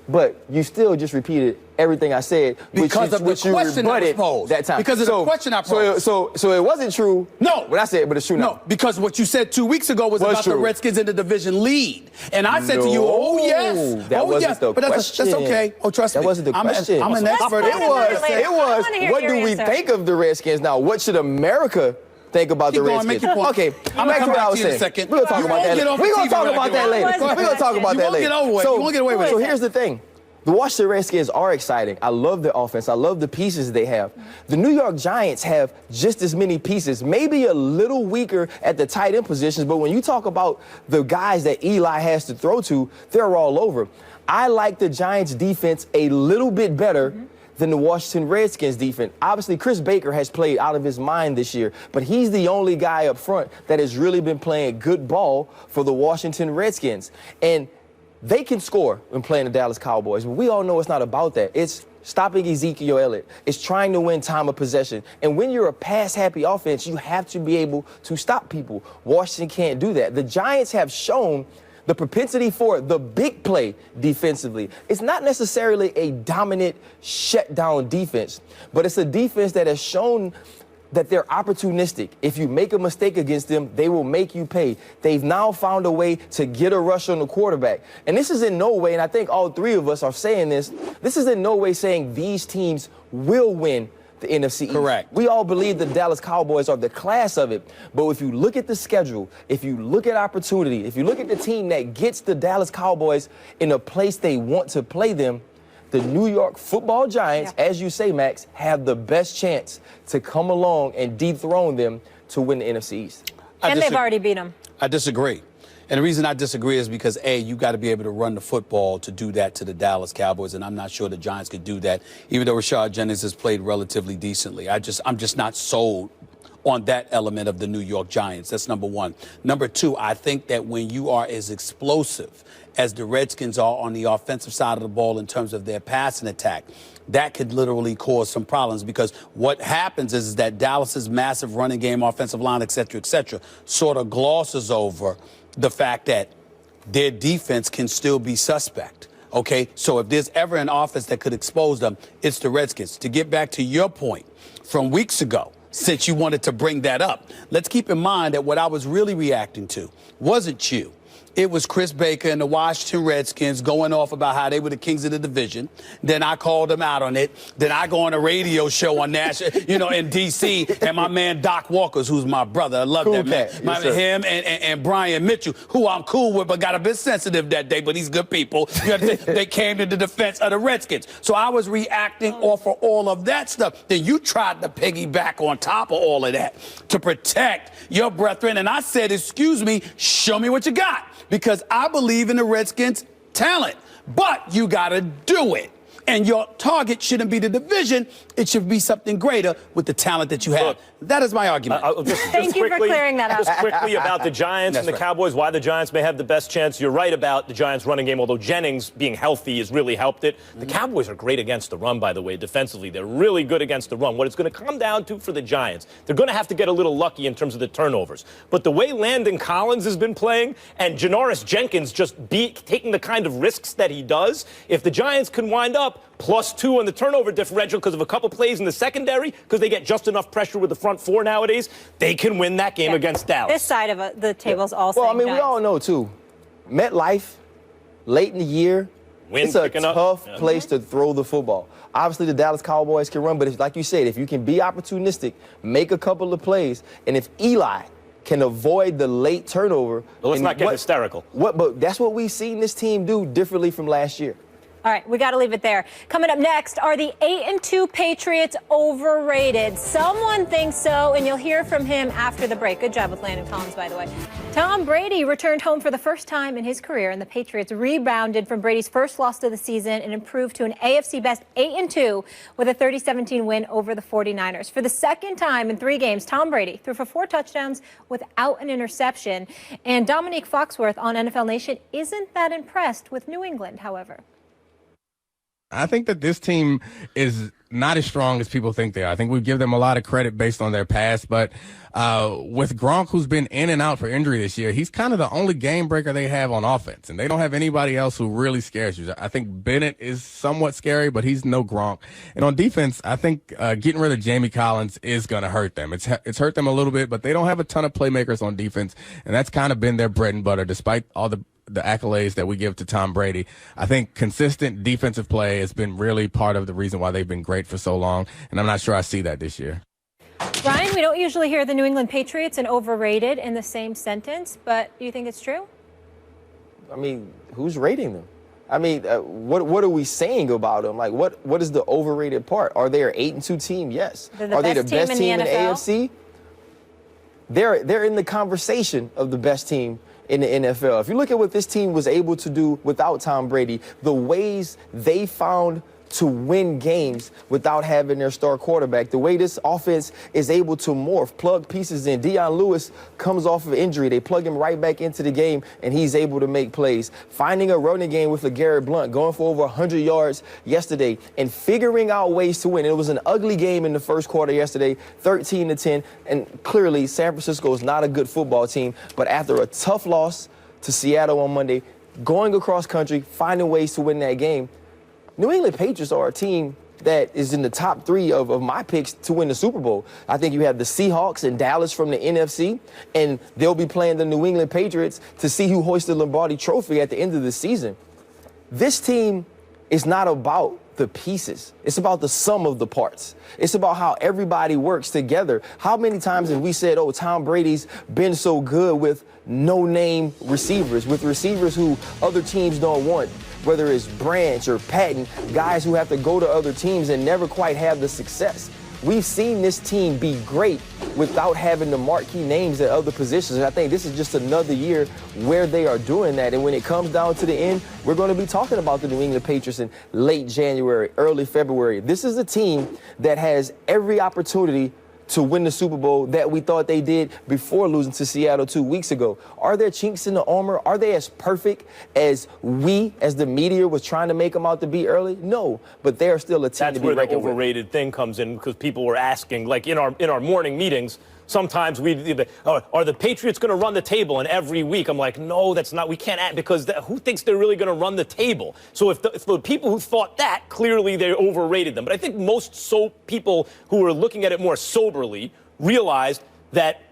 But you still just repeated everything I said, because of the question that was posed. That time. Because of the question I posed. So it wasn't true. No. What I said, but it's true now. No, because what you said 2 weeks ago was about the Redskins in the division lead. And I said to you, oh, yes. That wasn't the but question. That's okay. Oh, trust me. That wasn't the question. I'm an expert. It was, what do we think of the Redskins now? What should America think about the Redskins? Okay, I'm back to what I was saying. We're going to talk about that later. We're going to talk about that later. We're going to talk about that later. You won't get away with it. So here's the thing. The Washington Redskins are exciting. I love their offense. I love the pieces they have. The New York Giants have just as many pieces, maybe a little weaker at the tight end positions, but when you talk about the guys that Eli has to throw to, they're all over. I like the Giants defense a little bit better than the Washington Redskins defense. Obviously, Chris Baker has played out of his mind this year, but he's the only guy up front that has really been playing good ball for the Washington Redskins. And they can score when playing the Dallas Cowboys, but we all know it's not about that. It's stopping Ezekiel Elliott. It's trying to win time of possession. And when you're a pass-happy offense, you have to be able to stop people. Washington can't do that. The Giants have shown the propensity for the big play defensively. It's not necessarily a dominant shutdown defense, but it's a defense that has shown that they're opportunistic. If you make a mistake against them, they will make you pay. They've now found a way to get a rush on the quarterback. And this is in no way, and I think all three of us are saying this is in no way saying these teams will win the NFC East. Correct. We all believe the Dallas Cowboys are the class of it. But if you look at the schedule, if you look at opportunity, if you look at the team that gets the Dallas Cowboys in a place they want to play them, the New York Football Giants, as you say, Max, have the best chance to come along and dethrone them to win the NFC East. And they've already beat them. I disagree. And the reason I disagree is because, A, you got to be able to run the football to do that to the Dallas Cowboys, and I'm not sure the Giants could do that, even though Rashad Jennings has played relatively decently. I'm just not sold on that element of the New York Giants. That's number one. Number two, I think that when you are as explosive as the Redskins are on the offensive side of the ball in terms of their passing attack, that could literally cause some problems, because what happens is that Dallas's massive running game, offensive line, et cetera, sort of glosses over the fact that their defense can still be suspect. Okay, so if there's ever an offense that could expose them, it's the Redskins. To get back to your point from weeks ago, since you wanted to bring that up, let's keep in mind that what I was really reacting to wasn't you. it was Chris Baker and the Washington Redskins going off about how they were the kings of the division. Then I called them out on it. Then I go on a radio show on national, in D.C. and my man Doc Walkers, who's my brother, I love Cool that man. cat. Yes, Him and Brian Mitchell, who I'm cool with, but got a bit sensitive that day. But he's good people. They came to the defense of the Redskins. So I was reacting off of all of that stuff. Then you tried to piggyback on top of all of that to protect your brethren. And I said, excuse me, show me what you got. Because I believe in the Redskins' talent. But you got to do it. And your target shouldn't be the division. It should be something greater with the talent that you have. Look, that is my argument. Thank you for clearing that up. Just quickly about the Giants and the Cowboys, why the Giants may have the best chance. You're right about the Giants' running game, although Jennings being healthy has really helped it. The Cowboys are great against the run, by the way, defensively. They're really good against the run. What it's going to come down to for the Giants, they're going to have to get a little lucky in terms of the turnovers. But the way Landon Collins has been playing and Janoris Jenkins just taking the kind of risks that he does, if the Giants can wind up +2 on the turnover differential because of a couple plays in the secondary, because they get just enough pressure with the front four nowadays, they can win that game against Dallas. This side of the table's also. Well, I mean, we all know, too, MetLife, late in the year, it's a tough place to throw the football. Obviously, the Dallas Cowboys can run, but like you said, if you can be opportunistic, make a couple of plays, and if Eli can avoid the late turnover. Well, let's not get hysterical. But that's what we've seen this team do differently from last year. All right, we got to leave it there. Coming up next, are the 8-2 Patriots overrated? Someone thinks so, and you'll hear from him after the break. Good job with Landon Collins, by the way. Tom Brady returned home for the first time in his career, and the Patriots rebounded from Brady's first loss of the season and improved to an AFC best 8-2 with a 30-17 win over the 49ers. For the second time in 3 games, Tom Brady threw for 4 touchdowns without an interception. And Dominique Foxworth on NFL Nation isn't that impressed with New England, however. I think that this team is not as strong as people think they are. I think we give them a lot of credit based on their past, but with Gronk, who's been in and out for injury this year, he's kind of the only game breaker they have on offense, and they don't have anybody else who really scares you. I think Bennett is somewhat scary, but he's no Gronk. And on defense, I think getting rid of Jamie Collins is going to hurt them. It's hurt them a little bit, but they don't have a ton of playmakers on defense, and that's kind of been their bread and butter, despite all the accolades that we give to Tom Brady. I think consistent defensive play has been really part of the reason why they've been great for so long, and I'm not sure I see that this year. Ryan, we don't usually hear the New England Patriots and overrated in the same sentence, but do you think it's true? I mean, who's rating them? I mean, what are we saying about them? Like, what is the overrated part? Are they an 8-2 team? Yes. Are they the best team in the AFC? They're in the conversation of the best team in the NFL. If you look at what this team was able to do without Tom Brady, the ways they found to win games without having their star quarterback, the way this offense is able to morph, plug pieces in. Deion Lewis comes off of injury. They plug him right back into the game, and he's able to make plays. Finding a running game with LeGarrette Blount, going for over 100 yards yesterday, and figuring out ways to win. It was an ugly game in the first quarter yesterday, 13-10, and clearly San Francisco is not a good football team, but after a tough loss to Seattle on Monday, going across country, finding ways to win that game, New England Patriots are a team that is in the top 3 of my picks to win the Super Bowl. I think you have the Seahawks and Dallas from the NFC, and they'll be playing the New England Patriots to see who hoists the Lombardi Trophy at the end of the season. This team is not about the pieces. It's about the sum of the parts. It's about how everybody works together. How many times have we said, oh, Tom Brady's been so good with no-name receivers, with receivers who other teams don't want, whether it's Branch or Patton, guys who have to go to other teams and never quite have the success. We've seen this team be great without having the marquee names at other positions. And I think this is just another year where they are doing that. And when it comes down to the end, we're going to be talking about the New England Patriots in late January, early February. This is a team that has every opportunity to win the Super Bowl that we thought they did before losing to Seattle 2 weeks ago. Are there chinks in the armor? Are they as perfect as the media was trying to make them out to be early? No, but they're still a team to be reckoned with. That's where the overrated thing comes in, because people were asking, like in our morning meetings, sometimes are the Patriots going to run the table? And every week I'm like, no, that's not. We can't act, because who thinks they're really going to run the table? So if the people who thought that, clearly they overrated them. But I think most people who are looking at it more soberly realized that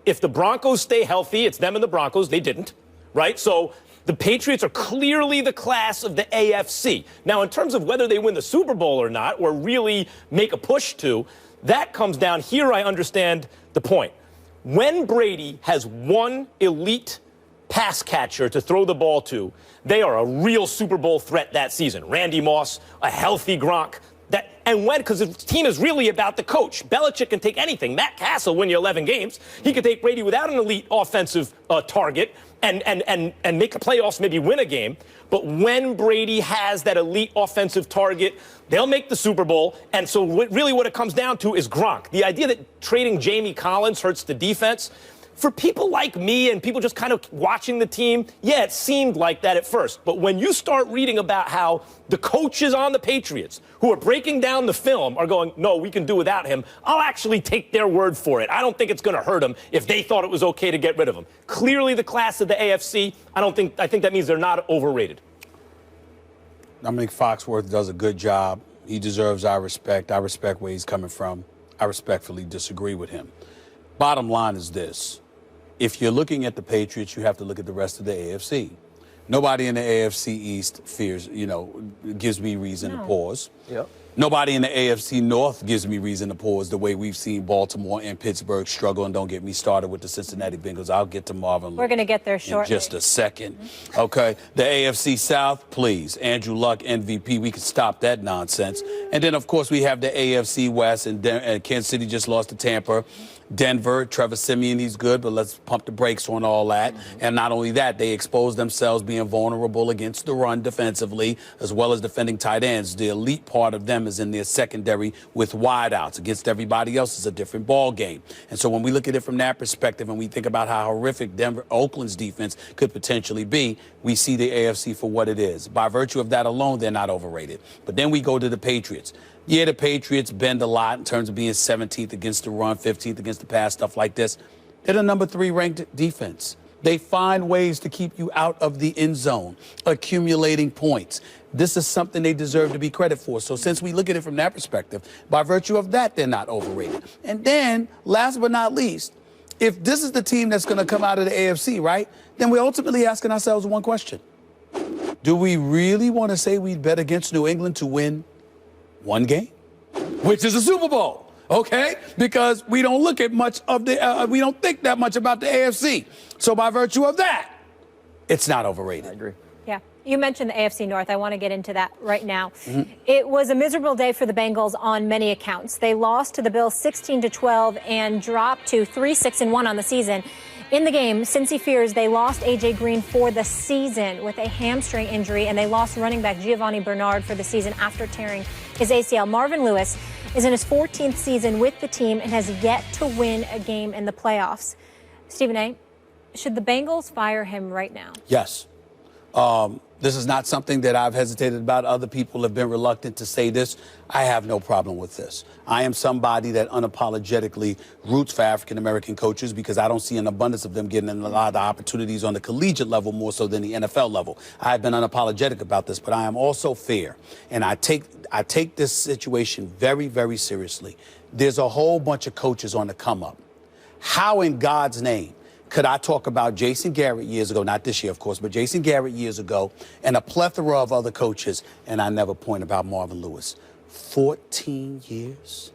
if the Broncos stay healthy, it's them and the Broncos. They didn't. right? So the Patriots are clearly the class of the AFC. Now, in terms of whether they win the Super Bowl or not, or really make a push to, that comes down here. I understand the point. When Brady has one elite pass catcher to throw the ball to, they are a real Super Bowl threat that season. Randy Moss, a healthy Gronk. Because the team is really about the coach. Belichick can take anything. Matt Castle win you 11 games. He could take Brady without an elite offensive target and make the playoffs, maybe win a game. But when Brady has that elite offensive target, they'll make the Super Bowl. And so really what it comes down to is Gronk. The idea that trading Jamie Collins hurts the defense, for people like me and people just kind of watching the team, yeah, it seemed like that at first. But when you start reading about how the coaches on the Patriots who are breaking down the film are going, no, we can do without him, I'll actually take their word for it. I don't think it's going to hurt them if they thought it was okay to get rid of him. Clearly the class of the AFC, I think that means they're not overrated. Dominic Foxworth does a good job. He deserves our respect. I respect where he's coming from. I respectfully disagree with him. Bottom line is this. If you're looking at the Patriots, you have to look at the rest of the AFC. Nobody in the AFC East fears, gives me reason to pause. Yep. Nobody in the AFC North gives me reason to pause the way we've seen Baltimore and Pittsburgh struggle. And don't get me started with the Cincinnati Bengals. I'll get to Marvin. We're going to get there shortly. In just a second. Okay. The AFC South, please. Andrew Luck, MVP. We can stop that nonsense. And then, of course, we have the AFC West, and Kansas City just lost to Tampa. Denver, Trevor Siemian, he's good, but let's pump the brakes on all that. And not only that, they expose themselves being vulnerable against the run defensively, as well as defending tight ends. The elite part of them is in their secondary with wideouts. Against everybody else, it's a different ball game. And so when we look at it from that perspective and we think about how horrific Oakland's defense could potentially be, we see the AFC for what it is. By virtue of that alone, they're not overrated. But then we go to the Patriots. Yeah, the Patriots bend a lot in terms of being 17th against the run, 15th against the pass, stuff like this. They're the number 3 ranked defense. They find ways to keep you out of the end zone, accumulating points. This is something they deserve to be credited for. So since we look at it from that perspective, by virtue of that, they're not overrated. And then, last but not least, if this is the team that's going to come out of the AFC, right, then we're ultimately asking ourselves one question. Do we really want to say we'd bet against New England to win one game, which is a Super Bowl, okay? Because we don't look at much of the, we don't think that much about the AFC. So by virtue of that, it's not overrated. I agree. Yeah. You mentioned the AFC North. I want to get into that right now. It was a miserable day for the Bengals on many accounts. They lost to the Bills 16-12 and dropped to 3-6-1 on the season. In the game, Cincy fears they lost A.J. Green for the season with a hamstring injury, and they lost running back Giovanni Bernard for the season after tearing his ACL. Marvin Lewis is in his 14th season with the team and has yet to win a game in the playoffs. Stephen A., should the Bengals fire him right now? Yes. This is not something that I've hesitated about. Other people have been reluctant to say this. I have no problem with this. I am somebody that unapologetically roots for African-American coaches because I don't see an abundance of them getting a lot of the opportunities on the collegiate level more so than the NFL level. I've been unapologetic about this, but I am also fair. And I take this situation very, very seriously. There's a whole bunch of coaches on the come up. How in God's name could I talk about Jason Garrett years ago, not this year, of course, but Jason Garrett years ago, and a plethora of other coaches, and I never point about Marvin Lewis? 14 years,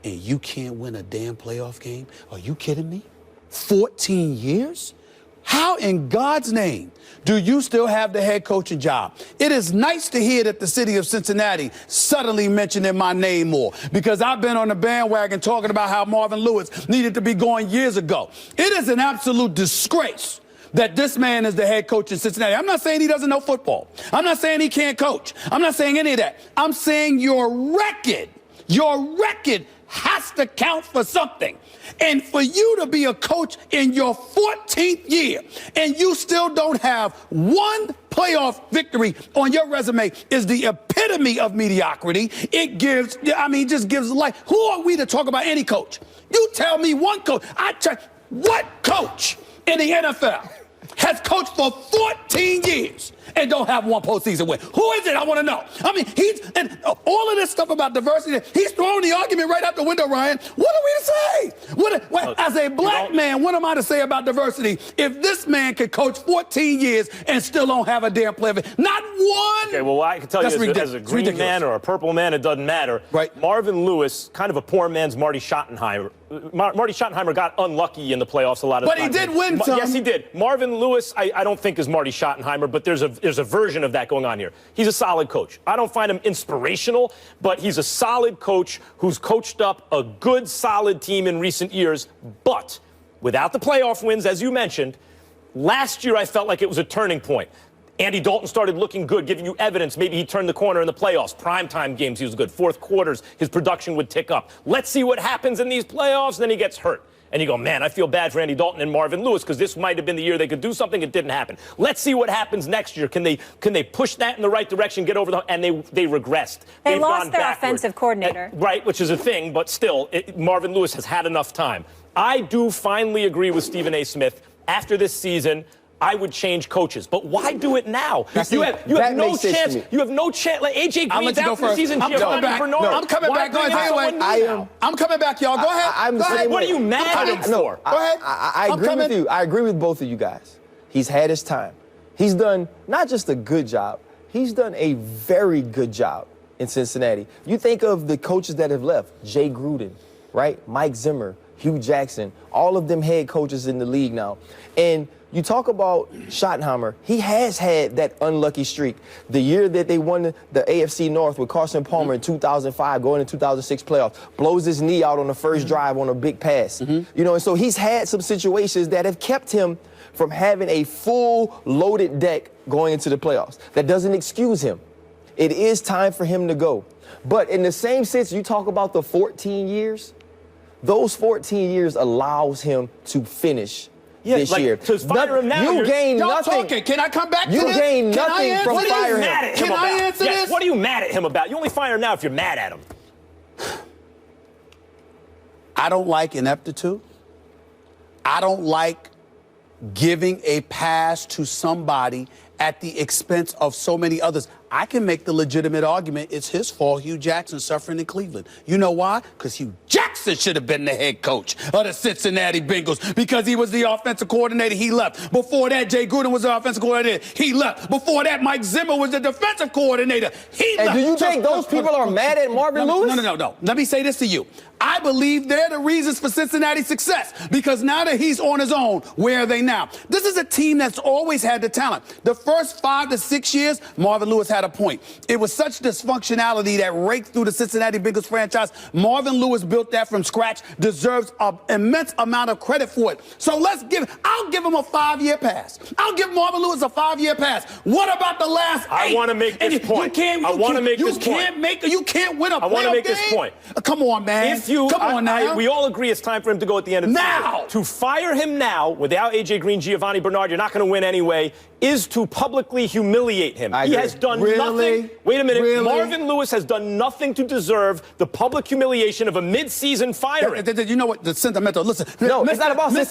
and you can't win a damn playoff game? Are you kidding me? 14 years? How in God's name do you still have the head coaching job? It is nice to hear that the city of Cincinnati suddenly mentioning my name more, because I've been on the bandwagon talking about how Marvin Lewis needed to be going years ago. It is an absolute disgrace that this man is the head coach in Cincinnati. I'm not saying he doesn't know football. I'm not saying he can't coach. I'm not saying any of that. I'm saying your record has to count for something. And for you to be a coach in your 14th year and you still don't have one playoff victory on your resume is the epitome of mediocrity. It just gives life. Who are we to talk about any coach? You tell me one coach. What coach in the NFL has coached for 14 years and don't have one postseason win? Who is it? I want to know. I mean, and all of this stuff about diversity, he's throwing the argument right out the window, Ryan. What are we to say? As a black man, what am I to say about diversity if this man could coach 14 years and still don't have a damn player? Not one. Okay, well, I can tell you as a green man or a purple man, it doesn't matter. Right. Marvin Lewis, kind of a poor man's Marty Schottenheimer. Marty Schottenheimer got unlucky in the playoffs a lot of times. But he did win some. Yes, he did. Marvin Lewis, I don't think is Marty Schottenheimer, but there's a version of that going on here. He's a solid coach. I don't find him inspirational, but he's a solid coach who's coached up a good, solid team in recent years. But without the playoff wins, as you mentioned, last year I felt like it was a turning point. Andy Dalton started looking good, giving you evidence. Maybe he turned the corner in the playoffs. Primetime games, he was good. Fourth quarters, his production would tick up. Let's see what happens in these playoffs. And then he gets hurt. And you go, man, I feel bad for Andy Dalton and Marvin Lewis because this might have been the year they could do something. It didn't happen. Let's see what happens next year. Can they push that in the right direction, get over and they regressed. They've lost their offensive coordinator. Right, which is a thing, but still, Marvin Lewis has had enough time. I do finally agree with Stephen A. Smith. After this season, I would change coaches, but why do it now? You have no chance. You have no chance. Like AJ Green's out for the season. I'm coming back. I'm coming back. Go ahead. I'm coming back, y'all. Go ahead. What are you mad at him for? Go ahead. I agree with you. I agree with both of you guys. He's had his time. He's done not just a good job. He's done a very good job in Cincinnati. You think of the coaches that have left: Jay Gruden, right? Mike Zimmer, Hugh Jackson. All of them head coaches in the league now, and you talk about Schottenheimer. He has had that unlucky streak. The year that they won the AFC North with Carson Palmer in 2005, going into 2006 playoffs, blows his knee out on the first drive on a big pass. You know, and so he's had some situations that have kept him from having a full loaded deck going into the playoffs. That doesn't excuse him. It is time for him to go. But in the same sense, you talk about the 14 years, those 14 years allows him to finish this year. To fire him now, you gain nothing. Talking. Can I come back to this? You gain Can nothing from firing him. Can I answer this? What are you mad at him about? You only fire him now if you're mad at him. I don't like ineptitude. I don't like giving a pass to somebody at the expense of so many others. I can make the legitimate argument it's his fault Hugh Jackson suffering in Cleveland. You know why? Because Hugh Jackson should have been the head coach of the Cincinnati Bengals because he was the offensive coordinator. He left. Before that, Jay Gruden was the offensive coordinator. He left. Before that, Mike Zimmer was the defensive coordinator. He left. And do you think those people are mad at Marvin Lewis? No. Let me say this to you. I believe they're the reasons for Cincinnati's success because now that he's on his own, where are they now? This is a team that's always had the talent. The first 5 to 6 years, Marvin Lewis had a point. It was such dysfunctionality that raked through the Cincinnati Bengals franchise. Marvin Lewis built that from scratch, deserves an immense amount of credit for it. So I'll give him a 5-year pass. I'll give Marvin Lewis a 5-year pass. What about the last 8? I want to make this point. You can't win a playoff game. I want to make this point. Come on, man. Come on now. We all agree it's time for him to go at the end of the season. To fire him now without AJ Green, Giovanni Bernard, you're not going to win anyway, is to publicly humiliate him. He has done nothing. Wait a minute. Marvin Lewis has done nothing to deserve the public humiliation of a mid-season firing. You know what? The sentimental. Listen. No, it's not about it's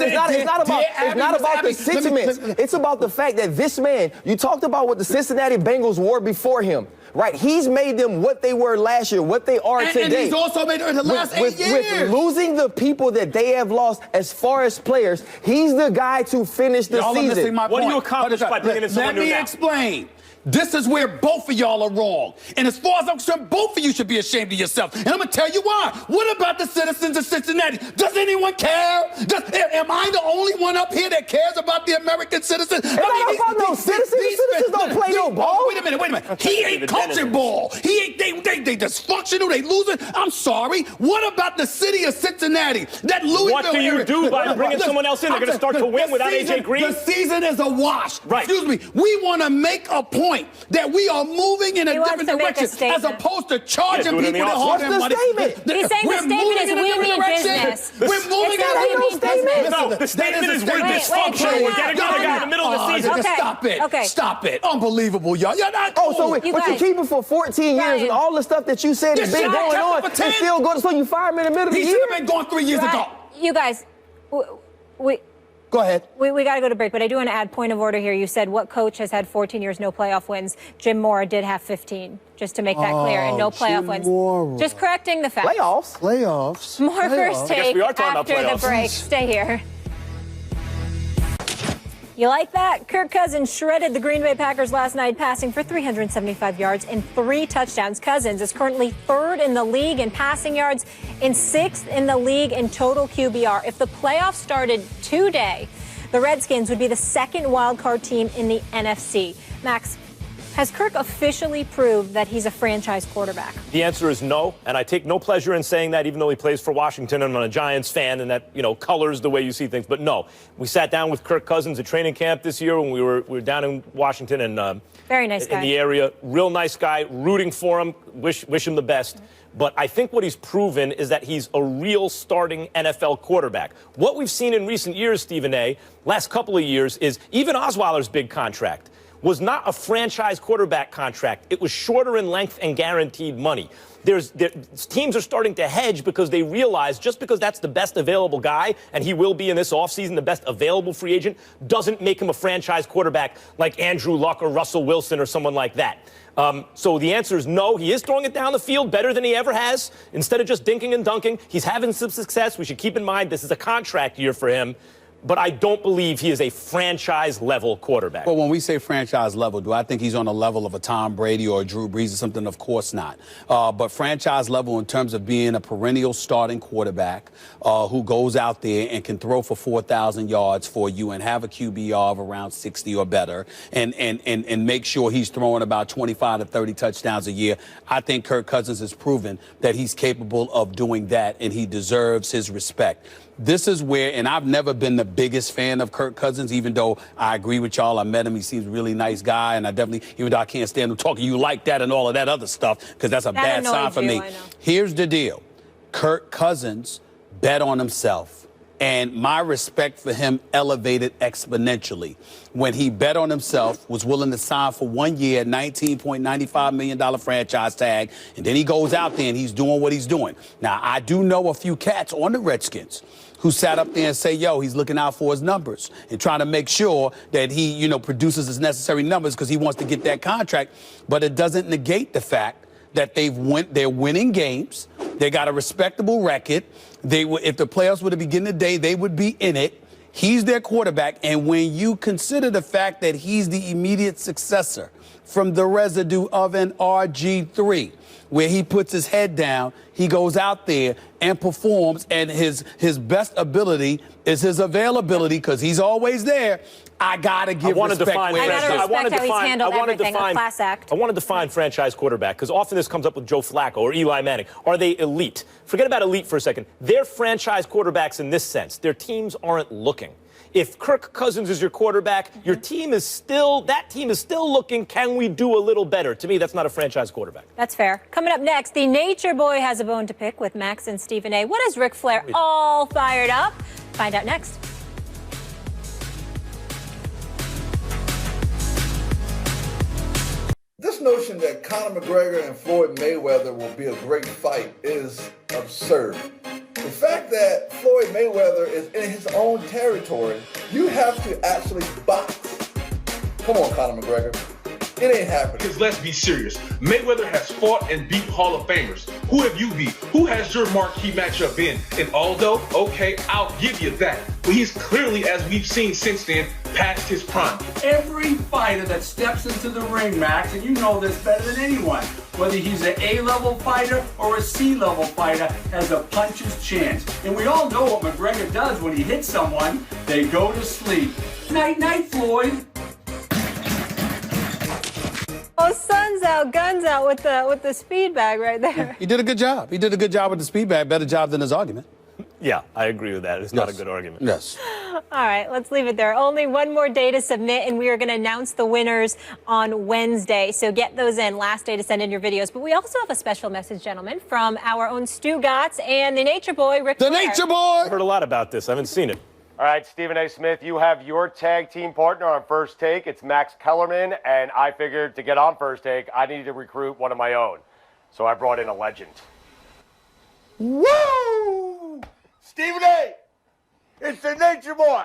not about the sentiments. It's about the fact that this man, you talked about what the Cincinnati Bengals were before him. Right, he's made them what they were last year, what they are today. And he's also made them in the last 8 years. With losing the people that they have lost as far as players, he's the guy to finish the season. What do you accomplish by bringing in someone new now? Let me explain. This is where both of y'all are wrong. And as far as I'm concerned, both of you should be ashamed of yourself. And I'm going to tell you why. What about the citizens of Cincinnati? Does anyone care? Am I the only one up here that cares about the American citizens? It's not about no citizens. Citizens don't play no ball. Wait a minute. He ain't coaching ball. He ain't, they dysfunctional. They losing. I'm sorry. What about the city of Cincinnati? That Louisville What do you do by bringing someone else in? They're going to start to win without AJ Green? The season is a wash. Right. Excuse me. We want to make a point that we are moving in a different direction as opposed to charging people that hold their money. He's saying the statement is we mean business. We're moving in a statement. No, the statement is we're dysfunctional. We're getting another guy in the middle of the season. Stop it. Unbelievable, y'all. You're not cool. But you keep him for 14 years and all the stuff that you said has been going on and still going, so you fire him in the middle of the year? He should have been gone 3 years ago. You guys, Go ahead. We got to go to break, but I do want to add point of order here. You said what coach has had 14 years, no playoff wins? Jim Mora did have 15, just to make that clear, and no playoff wins. Mora. Just correcting the facts. Playoffs. More first take we are talking after about the break. Stay here. You like that? Kirk Cousins shredded the Green Bay Packers last night, passing for 375 yards and 3 touchdowns. Cousins is currently 3rd in the league in passing yards and 6th in the league in total QBR. If the playoffs started today, the Redskins would be the 2nd wildcard team in the NFC. Max, has Kirk officially proved that he's a franchise quarterback? The answer is no, and I take no pleasure in saying that, even though he plays for Washington and I'm a Giants fan, and that, colors the way you see things. But no, we sat down with Kirk Cousins at training camp this year when we were down in Washington and very nice guy in the area. Real nice guy, rooting for him, wish him the best. But I think what he's proven is that he's a real starting NFL quarterback. What we've seen in recent years, Stephen A., last couple of years, is even Osweiler's big contract was not a franchise quarterback contract. It was shorter in length and guaranteed money. Teams are starting to hedge because they realize just because that's the best available guy, and he will be in this offseason the best available free agent, doesn't make him a franchise quarterback like Andrew Luck or Russell Wilson or someone like that. So the answer is no. He is throwing it down the field better than he ever has. Instead of just dinking and dunking, he's having some success. We should keep in mind this is a contract year for him. But I don't believe he is a franchise-level quarterback. Well, when we say franchise level, do I think he's on the level of a Tom Brady or a Drew Brees or something? Of course not. But franchise level in terms of being a perennial starting quarterback who goes out there and can throw for 4,000 yards for you and have a QBR of around 60 or better and make sure he's throwing about 25 to 30 touchdowns a year, I think Kirk Cousins has proven that he's capable of doing that, and he deserves his respect. This is where, and I've never been the biggest fan of Kirk Cousins, even though I agree with y'all. I met him. He seems a really nice guy. And I definitely, even though I can't stand him talking you like that and all of that other stuff, because that's a bad sign for me. Here's the deal. Kirk Cousins bet on himself. And my respect for him elevated exponentially when he bet on himself, was willing to sign for 1 year, $19.95 million franchise tag, and then he goes out there and he's doing what he's doing. Now, I do know a few cats on the Redskins who sat up there and say, yo, he's looking out for his numbers and trying to make sure that he, produces his necessary numbers because he wants to get that contract. But it doesn't negate the fact that they're winning games. They got a respectable record. If the playoffs were to begin today, they would be in it. He's their quarterback. And when you consider the fact that he's the immediate successor from the residue of an RG3, where he puts his head down, he goes out there and performs, and his best ability is his availability because he's always there. I gotta give respect. I want to define franchise quarterback, because often this comes up with Joe Flacco or Eli Manning. Are they elite? Forget about elite for a second. They're franchise quarterbacks in this sense. Their teams aren't looking. If Kirk Cousins is your quarterback, your team is still looking, can we do a little better? To me, that's not a franchise quarterback. That's fair. Coming up next, the Nature Boy has a bone to pick with Max and Stephen A. What has Ric Flair all fired up? Find out next. This notion that Conor McGregor and Floyd Mayweather will be a great fight is absurd. The fact that Floyd Mayweather is in his own territory, you have to actually box. Come on, Conor McGregor. It ain't happening. Because let's be serious. Mayweather has fought and beat Hall of Famers. Who have you beat? Who has your marquee matchup been? And Aldo? Okay, I'll give you that. But he's clearly, as we've seen since then, past his prime. Every fighter that steps into the ring, Max, and you know this better than anyone, whether he's an A-level fighter or a C-level fighter, has a puncher's chance. And we all know what McGregor does when he hits someone. They go to sleep. Night-night, Floyd. Oh, sun's out, guns out with the speed bag right there. He did a good job. He did a good job with the speed bag. Better job than his argument. Yeah, I agree with that. It's not a good argument. Yes. All right, let's leave it there. Only one more day to submit, and we are going to announce the winners on Wednesday. So get those in. Last day to send in your videos. But we also have a special message, gentlemen, from our own Stu Gotts and the Nature Boy, Ric Flair. The Nature Boy! I've heard a lot about this. I haven't seen it. All right, Stephen A. Smith, you have your tag team partner on First Take. It's Max Kellerman, and I figured to get on First Take, I needed to recruit one of my own. So I brought in a legend. Woo! Stephen A., it's the Nature Boy.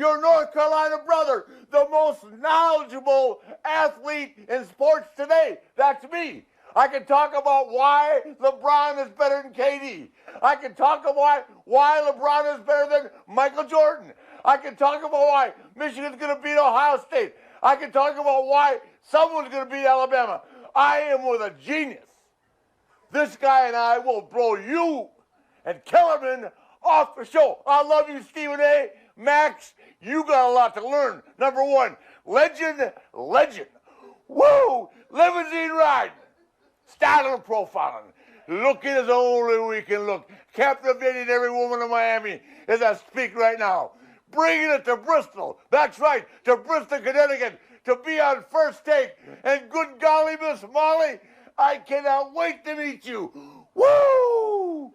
your North Carolina brother, the most knowledgeable athlete in sports today. That's me. I can talk about why LeBron is better than KD. I can talk about why LeBron is better than Michael Jordan. I can talk about why Michigan's going to beat Ohio State. I can talk about why someone's going to beat Alabama. I am with a genius. This guy and I will blow you and Kellerman off the show. I love you, Stephen A. Max, you got a lot to learn. Number one, legend. Woo! Limousine riding. Style and profiling. Looking as only we can look. Captivating every woman in Miami as I speak right now. Bringing it to Bristol. That's right, to Bristol, Connecticut, to be on First Take. And good golly, Miss Molly, I cannot wait to meet you. Woo!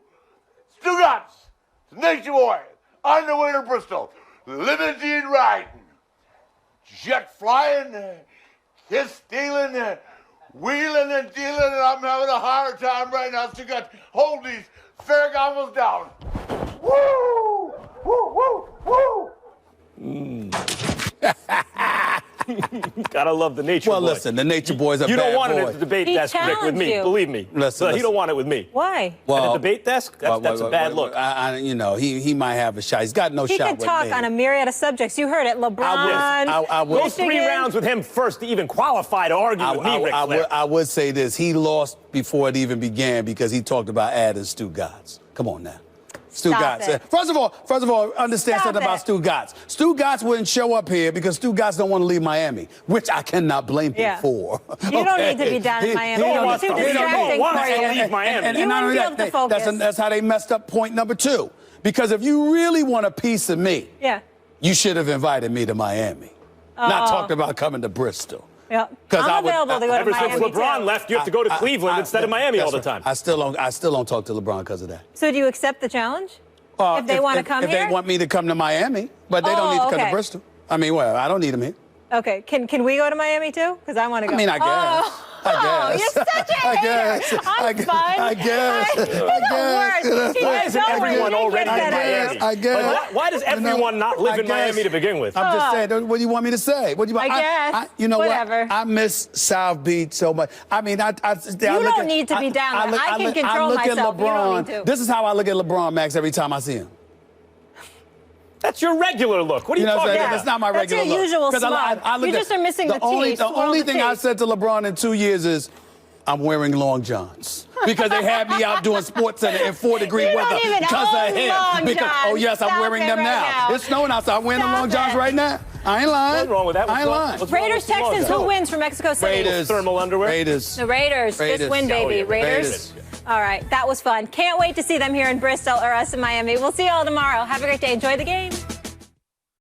Stugotz, nationwide, on the way to Bristol. Limousine riding. Jet flying. Kiss stealing. Wheeling and dealing, and I'm having a hard time right now. So you got to hold these Ferragamos down. Woo! Woo, woo, woo! Gotta love the Nature Boy. Well, listen, the Nature Boy's a bad boy. You don't want it at the debate desk, Rick, with me. you. Believe me. Listen, He don't want it with me. Why? At the debate desk? That's a bad look. You know, he might have a shot. He's got no He shot can with talk me. on a myriad of subjects. You heard it. LeBron. I would. Go 3 rounds with him first to even qualify to argue with me, Rick Flair. I would say this. He lost before it even began because he talked about adding Stugotz. Come on now. Stugotz. First of all, understand something about Stugotz. Stugotz wouldn't show up here because Stugotz don't want to leave Miami, which I cannot blame him for. You don't need to be down in Miami. It's too distracting for you. Leave Miami. You wouldn't be able to focus. That's how they messed up point number 2. Because if you really want a piece of me, you should have invited me to Miami. Not talked about coming to Bristol. Yeah, I'm available to go to Ever Miami, since LeBron left, you have to go to Cleveland instead of Miami all the time. I still don't talk to LeBron because of that. So do you accept the challenge? If they want to come here? here? If they want me to come to Miami, but they don't need to come to Bristol. I mean, well, I don't need them here. Okay, can we go to Miami too? Because I want to go. I mean, I guess. Oh, you're such a hater. I'm fun. I guess. Why isn't everyone already in Miami? I guess. Why does everyone not live in Miami to begin with? I'm just saying. What do you want me to say? What do you? I guess. You know Whatever. what? I miss South Beach so much. I mean, you don't need to be down there. I can control myself. You don't need to. This is how I look at LeBron, Max, every time I see him. That's your regular look. What are you talking about? That's not my regular look. That's your usual smug. You just are missing the teeth. The only thing I said to LeBron in 2 years is, I'm wearing long johns. Because they had me out doing Sports Center in 4-degree weather because of him. Oh, yes, I'm wearing them now. It's snowing outside. I'm wearing them long johns right now. I ain't lying. Nothing wrong with that. I ain't lying. Raiders, Texans, who wins for Mexico City? Raiders. Thermal underwear? Raiders. The Raiders. Just win, baby. Raiders. All right, that was fun. Can't wait to see them here in Bristol or us in Miami. We'll see you all tomorrow. Have a great day. Enjoy the game.